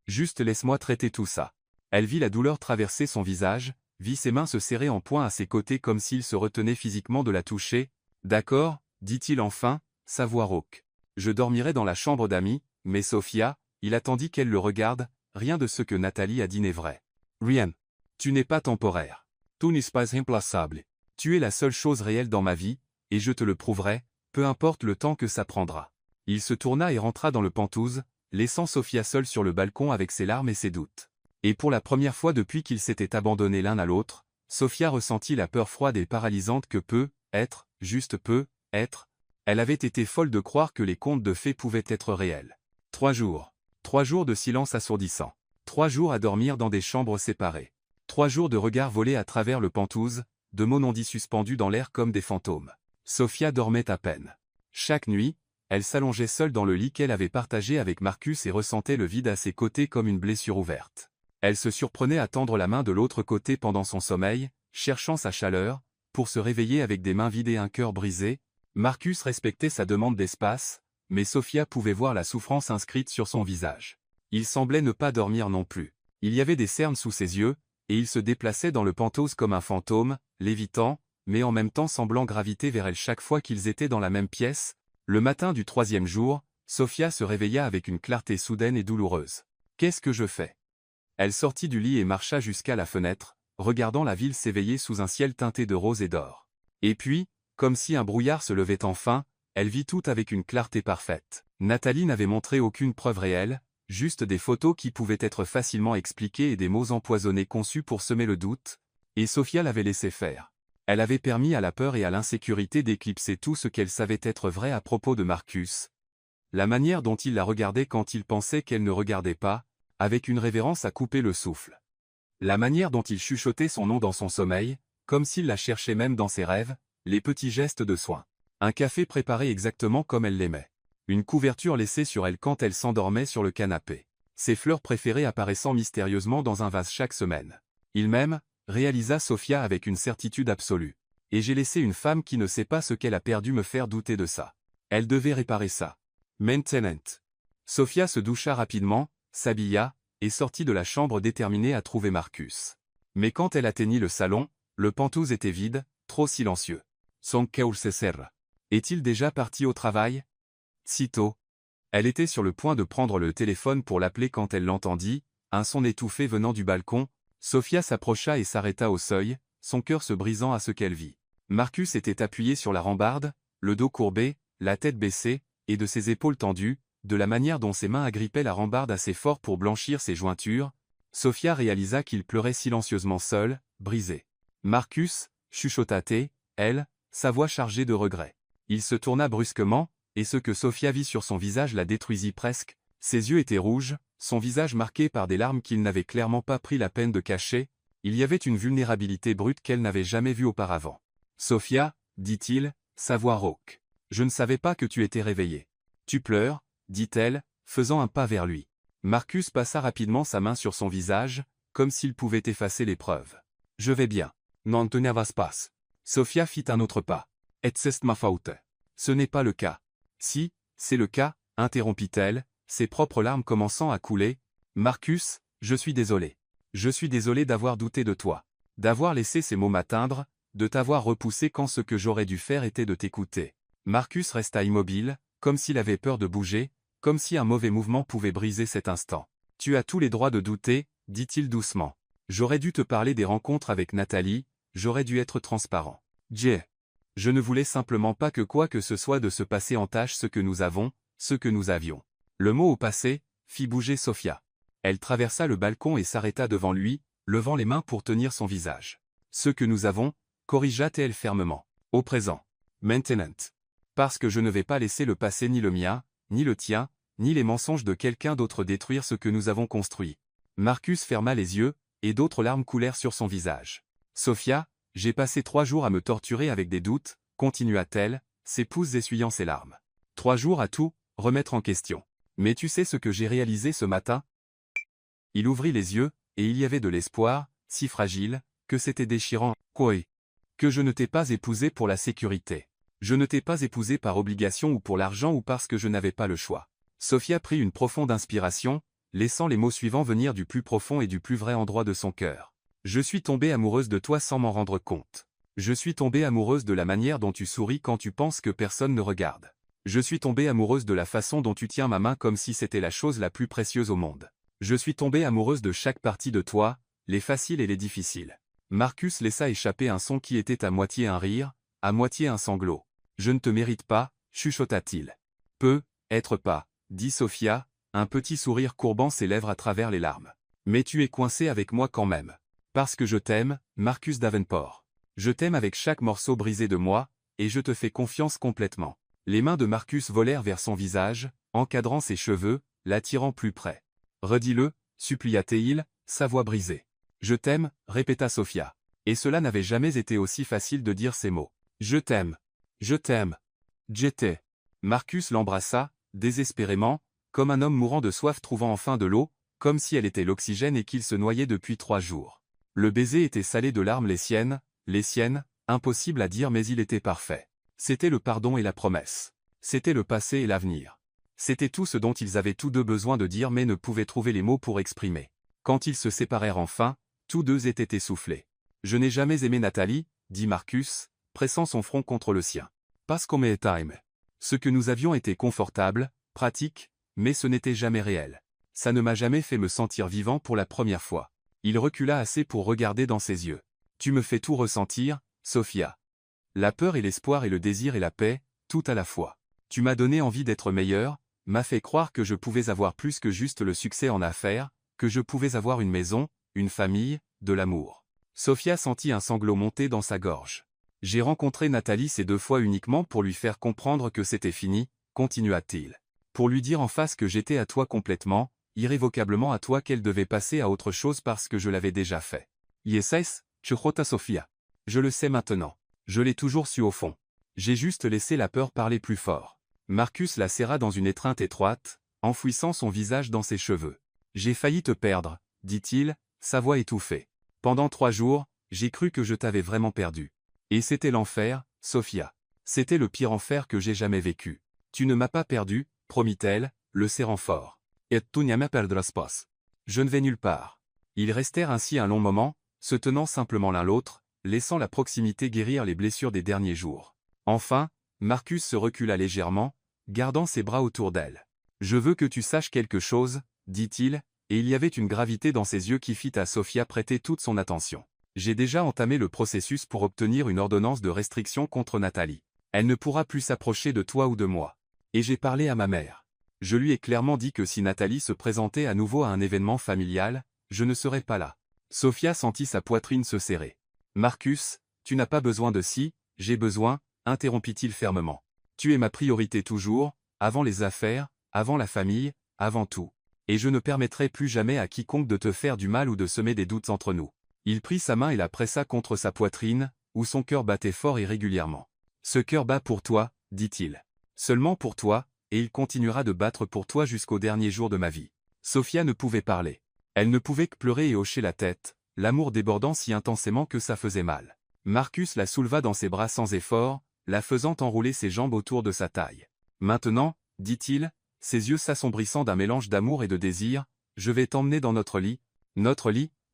Juste laisse-moi traiter tout ça. Elle vit la douleur traverser son visage, vit ses mains se serrer en poing à ses côtés comme s'il se retenait physiquement de la toucher. D'accord, dit-il enfin, sa voix rauque. Je dormirai dans la chambre d'amis, mais Sophia, il attendit qu'elle le regarde, rien de ce que Nathalie a dit n'est vrai. Rien. Tu n'es pas temporaire. Tu n'es pas remplaçable. Tu es la seule chose réelle dans ma vie, et je te le prouverai, peu importe le temps que ça prendra. Il se tourna et rentra dans le penthouse, laissant Sophia seule sur le balcon avec ses larmes et ses doutes. Et pour la première fois depuis qu'ils s'étaient abandonnés l'un à l'autre, Sophia ressentit la peur froide et paralysante que peut être, juste peut être. Elle avait été folle de croire que les contes de fées pouvaient être réels. 3 jours. 3 jours de silence assourdissant. 3 jours à dormir dans des chambres séparées. 3 jours de regards volés à travers le penthouse, de mots non dits suspendus dans l'air comme des fantômes. Sophia dormait à peine. Chaque nuit, elle s'allongeait seule dans le lit qu'elle avait partagé avec Marcus et ressentait le vide à ses côtés comme une blessure ouverte. Elle se surprenait à tendre la main de l'autre côté pendant son sommeil, cherchant sa chaleur, pour se réveiller avec des mains vides et un cœur brisé. Marcus respectait sa demande d'espace, mais Sophia pouvait voir la souffrance inscrite sur son visage. Il semblait ne pas dormir non plus. Il y avait des cernes sous ses yeux, et il se déplaçait dans le penthouse comme un fantôme, lévitant, mais en même temps semblant graviter vers elle chaque fois qu'ils étaient dans la même pièce. Le matin du 3e jour, Sophia se réveilla avec une clarté soudaine et douloureuse. « Qu'est-ce que je fais ?» Elle sortit du lit et marcha jusqu'à la fenêtre, regardant la ville s'éveiller sous un ciel teinté de rose et d'or. Et puis, comme si un brouillard se levait enfin, elle vit tout avec une clarté parfaite. Nathalie n'avait montré aucune preuve réelle, juste des photos qui pouvaient être facilement expliquées et des mots empoisonnés conçus pour semer le doute, et Sophia l'avait laissé faire. Elle avait permis à la peur et à l'insécurité d'éclipser tout ce qu'elle savait être vrai à propos de Marcus. La manière dont il la regardait quand il pensait qu'elle ne regardait pas, avec une révérence à couper le souffle. La manière dont il chuchotait son nom dans son sommeil, comme s'il la cherchait même dans ses rêves, les petits gestes de soin. Un café préparé exactement comme elle l'aimait. Une couverture laissée sur elle quand elle s'endormait sur le canapé. Ses fleurs préférées apparaissant mystérieusement dans un vase chaque semaine. Il m'aime, réalisa Sophia avec une certitude absolue. Et j'ai laissé une femme qui ne sait pas ce qu'elle a perdu me faire douter de ça. Elle devait réparer ça. Maintenant. Sophia se doucha rapidement, s'habilla, et sortit de la chambre déterminée à trouver Marcus. Mais quand elle atteignit le salon, le penthouse était vide, trop silencieux. Son cœur se serra. Est-il déjà parti au travail? Sitôt. Elle était sur le point de prendre le téléphone pour l'appeler quand elle l'entendit, un son étouffé venant du balcon. Sophia s'approcha et s'arrêta au seuil, son cœur se brisant à ce qu'elle vit. Marcus était appuyé sur la rambarde, le dos courbé, la tête baissée, et de ses épaules tendues, de la manière dont ses mains agrippaient la rambarde assez fort pour blanchir ses jointures, Sophia réalisa qu'il pleurait silencieusement seul, brisé. Marcus, chuchota-t-elle, elle, sa voix chargée de regret. Il se tourna brusquement, et ce que Sophia vit sur son visage la détruisit presque. Ses yeux étaient rouges, son visage marqué par des larmes qu'il n'avait clairement pas pris la peine de cacher. Il y avait une vulnérabilité brute qu'elle n'avait jamais vue auparavant. « Sophia, dit-il, sa voix rauque. Je ne savais pas que tu étais réveillée. Tu pleures, dit-elle, faisant un pas vers lui. Marcus passa rapidement sa main sur son visage, comme s'il pouvait effacer l'épreuve. « Je vais bien. Non te nervas pas. » Sophia fit un autre pas. « Et c'est ma faute. » Ce n'est pas le cas. « Si, c'est le cas, interrompit-elle, ses propres larmes commençant à couler. « Marcus, je suis désolé. Je suis désolé d'avoir douté de toi. D'avoir laissé ces mots m'atteindre, de t'avoir repoussé quand ce que j'aurais dû faire était de t'écouter. » Marcus resta immobile, comme s'il avait peur de bouger, comme si un mauvais mouvement pouvait briser cet instant. « Tu as tous les droits de douter, dit-il doucement. J'aurais dû te parler des rencontres avec Nathalie, j'aurais dû être transparent. Je ne voulais simplement pas que quoi que ce soit de se passer entache ce que nous avons, ce que nous avions. » Le mot au passé fit bouger Sophia. Elle traversa le balcon et s'arrêta devant lui, levant les mains pour tenir son visage. « Ce que nous avons, corrigea-t-elle fermement. Au présent. Maintenant. Parce que je ne vais pas laisser le passé ni le mien, ni le tien, ni les mensonges de quelqu'un d'autre détruire ce que nous avons construit. » Marcus ferma les yeux, et d'autres larmes coulèrent sur son visage. « Sophia, j'ai passé 3 jours à me torturer avec des doutes, continua-t-elle, ses pouces essuyant ses larmes. 3 jours à tout remettre en question. Mais tu sais ce que j'ai réalisé ce matin? » Il ouvrit les yeux, et il y avait de l'espoir, si fragile, que c'était déchirant. « Quoi? Que je ne t'ai pas épousé pour la sécurité. Je ne t'ai pas épousé par obligation ou pour l'argent ou parce que je n'avais pas le choix. » Sophia prit une profonde inspiration, laissant les mots suivants venir du plus profond et du plus vrai endroit de son cœur. « Je suis tombée amoureuse de toi sans m'en rendre compte. Je suis tombée amoureuse de la manière dont tu souris quand tu penses que personne ne regarde. Je suis tombée amoureuse de la façon dont tu tiens ma main comme si c'était la chose la plus précieuse au monde. Je suis tombée amoureuse de chaque partie de toi, les faciles et les difficiles. » Marcus laissa échapper un son qui était à moitié un rire, à moitié un sanglot. « Je ne te mérite pas, chuchota-t-il. »« Être pas, dit Sophia, un petit sourire courbant ses lèvres à travers les larmes. Mais tu es coincé avec moi quand même. Parce que je t'aime, Marcus Davenport. Je t'aime avec chaque morceau brisé de moi, et je te fais confiance complètement. » Les mains de Marcus volèrent vers son visage, encadrant ses cheveux, l'attirant plus près. « Redis-le, supplia-t-il, sa voix brisée. »« Je t'aime, répéta Sophia. Et cela n'avait jamais été aussi facile de dire ces mots. « Je t'aime. Je t'aime. » J'étais. Marcus l'embrassa, désespérément, comme un homme mourant de soif trouvant enfin de l'eau, comme si elle était l'oxygène et qu'il se noyait depuis 3 jours. Le baiser était salé de larmes les siennes, Impossible à dire mais il était parfait. C'était le pardon et la promesse. C'était le passé et l'avenir. C'était tout ce dont ils avaient tous deux besoin de dire mais ne pouvaient trouver les mots pour exprimer. Quand ils se séparèrent enfin, tous deux étaient essoufflés. « Je n'ai jamais aimé Nathalie, dit Marcus, pressant son front contre le sien. Parce qu'on m'est time. Ce que nous avions était confortable, pratique, mais ce n'était jamais réel. Ça ne m'a jamais fait me sentir vivant pour la première fois. » Il recula assez pour regarder dans ses yeux. « Tu me fais tout ressentir, Sophia. La peur et l'espoir et le désir et la paix, tout à la fois. Tu m'as donné envie d'être meilleur, m'as fait croire que je pouvais avoir plus que juste le succès en affaires, que je pouvais avoir une maison, une famille, de l'amour. » Sophia sentit un sanglot monter dans sa gorge. « J'ai rencontré Nathalie ces 2 fois uniquement pour lui faire comprendre que c'était fini, continua-t-il. Pour lui dire en face que j'étais à toi complètement, irrévocablement à toi qu'elle devait passer à autre chose parce que je l'avais déjà fait. Yeses, chocrota Sophia. Je le sais maintenant. Je l'ai toujours su au fond. J'ai juste laissé la peur parler plus fort. » Marcus la serra dans une étreinte étroite, enfouissant son visage dans ses cheveux. « J'ai failli te perdre, dit-il, sa voix étouffée. Pendant 3 jours, j'ai cru que je t'avais vraiment perdu. Et c'était l'enfer, Sophia. C'était le pire enfer que j'ai jamais vécu. Tu ne m'as pas perdu, promit-elle, le serrant fort. Et tu ne me perdras pas. Je ne vais nulle part. » Ils restèrent ainsi un long moment, se tenant simplement l'un l'autre, laissant la proximité guérir les blessures des derniers jours. Enfin, Marcus se recula légèrement, gardant ses bras autour d'elle. « Je veux que tu saches quelque chose, dit-il, et il y avait une gravité dans ses yeux qui fit à Sophia prêter toute son attention. J'ai déjà entamé le processus pour obtenir une ordonnance de restriction contre Nathalie. Elle ne pourra plus s'approcher de toi ou de moi. Et j'ai parlé à ma mère. Je lui ai clairement dit que si Nathalie se présentait à nouveau à un événement familial, je ne serais pas là. » Sophia sentit sa poitrine se serrer. « Marcus, tu n'as pas besoin de si, j'ai besoin, interrompit-il fermement. Tu es ma priorité toujours, avant les affaires, avant la famille, avant tout. Et je ne permettrai plus jamais à quiconque de te faire du mal ou de semer des doutes entre nous. » Il prit sa main et la pressa contre sa poitrine, où son cœur battait fort et régulièrement. « Ce cœur bat pour toi, dit-il. Seulement pour toi, et il continuera de battre pour toi jusqu'au dernier jour de ma vie. » Sophia ne pouvait parler. Elle ne pouvait que pleurer et hocher la tête, l'amour débordant si intensément que ça faisait mal. Marcus la souleva dans ses bras sans effort, la faisant enrouler ses jambes autour de sa taille. « Maintenant, dit-il, ses yeux s'assombrissant d'un mélange d'amour et de désir, je vais t'emmener dans notre lit,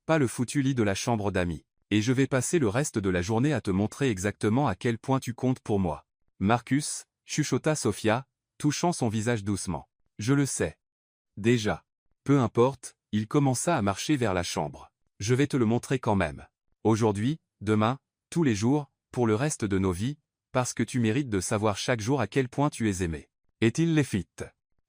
pas le foutu lit de la chambre d'amis. Et je vais passer le reste de la journée à te montrer exactement à quel point tu comptes pour moi. » Marcus, chuchota Sophia, touchant son visage doucement. « Je le sais. Déjà. Peu importe, » il commença à marcher vers la chambre. « Je vais te le montrer quand même. Aujourd'hui, demain, tous les jours, pour le reste de nos vies, parce que tu mérites de savoir chaque jour à quel point tu es aimé. » Et il les fit.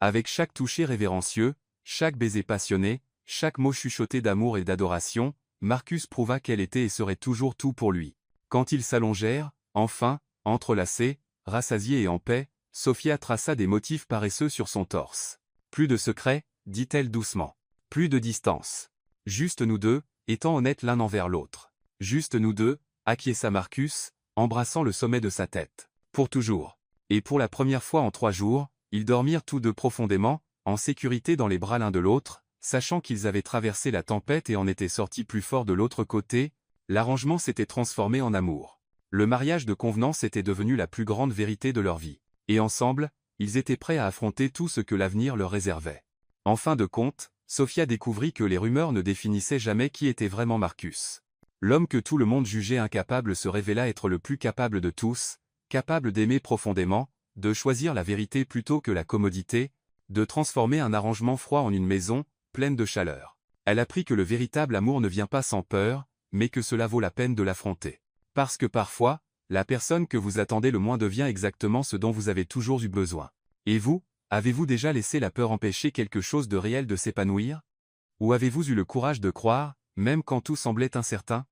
Avec chaque toucher révérencieux, chaque baiser passionné, chaque mot chuchoté d'amour et d'adoration, Marcus prouva qu'elle était et serait toujours tout pour lui. Quand ils s'allongèrent, enfin, entrelacés, rassasiés et en paix, Sophia traça des motifs paresseux sur son torse. « Plus de secrets, dit-elle doucement. Plus de distance. Juste nous deux, étant honnêtes l'un envers l'autre. Juste nous deux, acquiesça Marcus, embrassant le sommet de sa tête. Pour toujours. » Et pour la première fois en 3 jours, ils dormirent tous deux profondément, en sécurité dans les bras l'un de l'autre, sachant qu'ils avaient traversé la tempête et en étaient sortis plus forts de l'autre côté. L'arrangement s'était transformé en amour. Le mariage de convenance était devenu la plus grande vérité de leur vie. Et ensemble, ils étaient prêts à affronter tout ce que l'avenir leur réservait. En fin de compte, Sophia découvrit que les rumeurs ne définissaient jamais qui était vraiment Marcus. L'homme que tout le monde jugeait incapable se révéla être le plus capable de tous, capable d'aimer profondément, de choisir la vérité plutôt que la commodité, de transformer un arrangement froid en une maison, pleine de chaleur. Elle apprit que le véritable amour ne vient pas sans peur, mais que cela vaut la peine de l'affronter. Parce que parfois, la personne que vous attendez le moins devient exactement ce dont vous avez toujours eu besoin. Et vous, avez-vous déjà laissé la peur empêcher quelque chose de réel de s'épanouir? Ou avez-vous eu le courage de croire, même quand tout semblait incertain?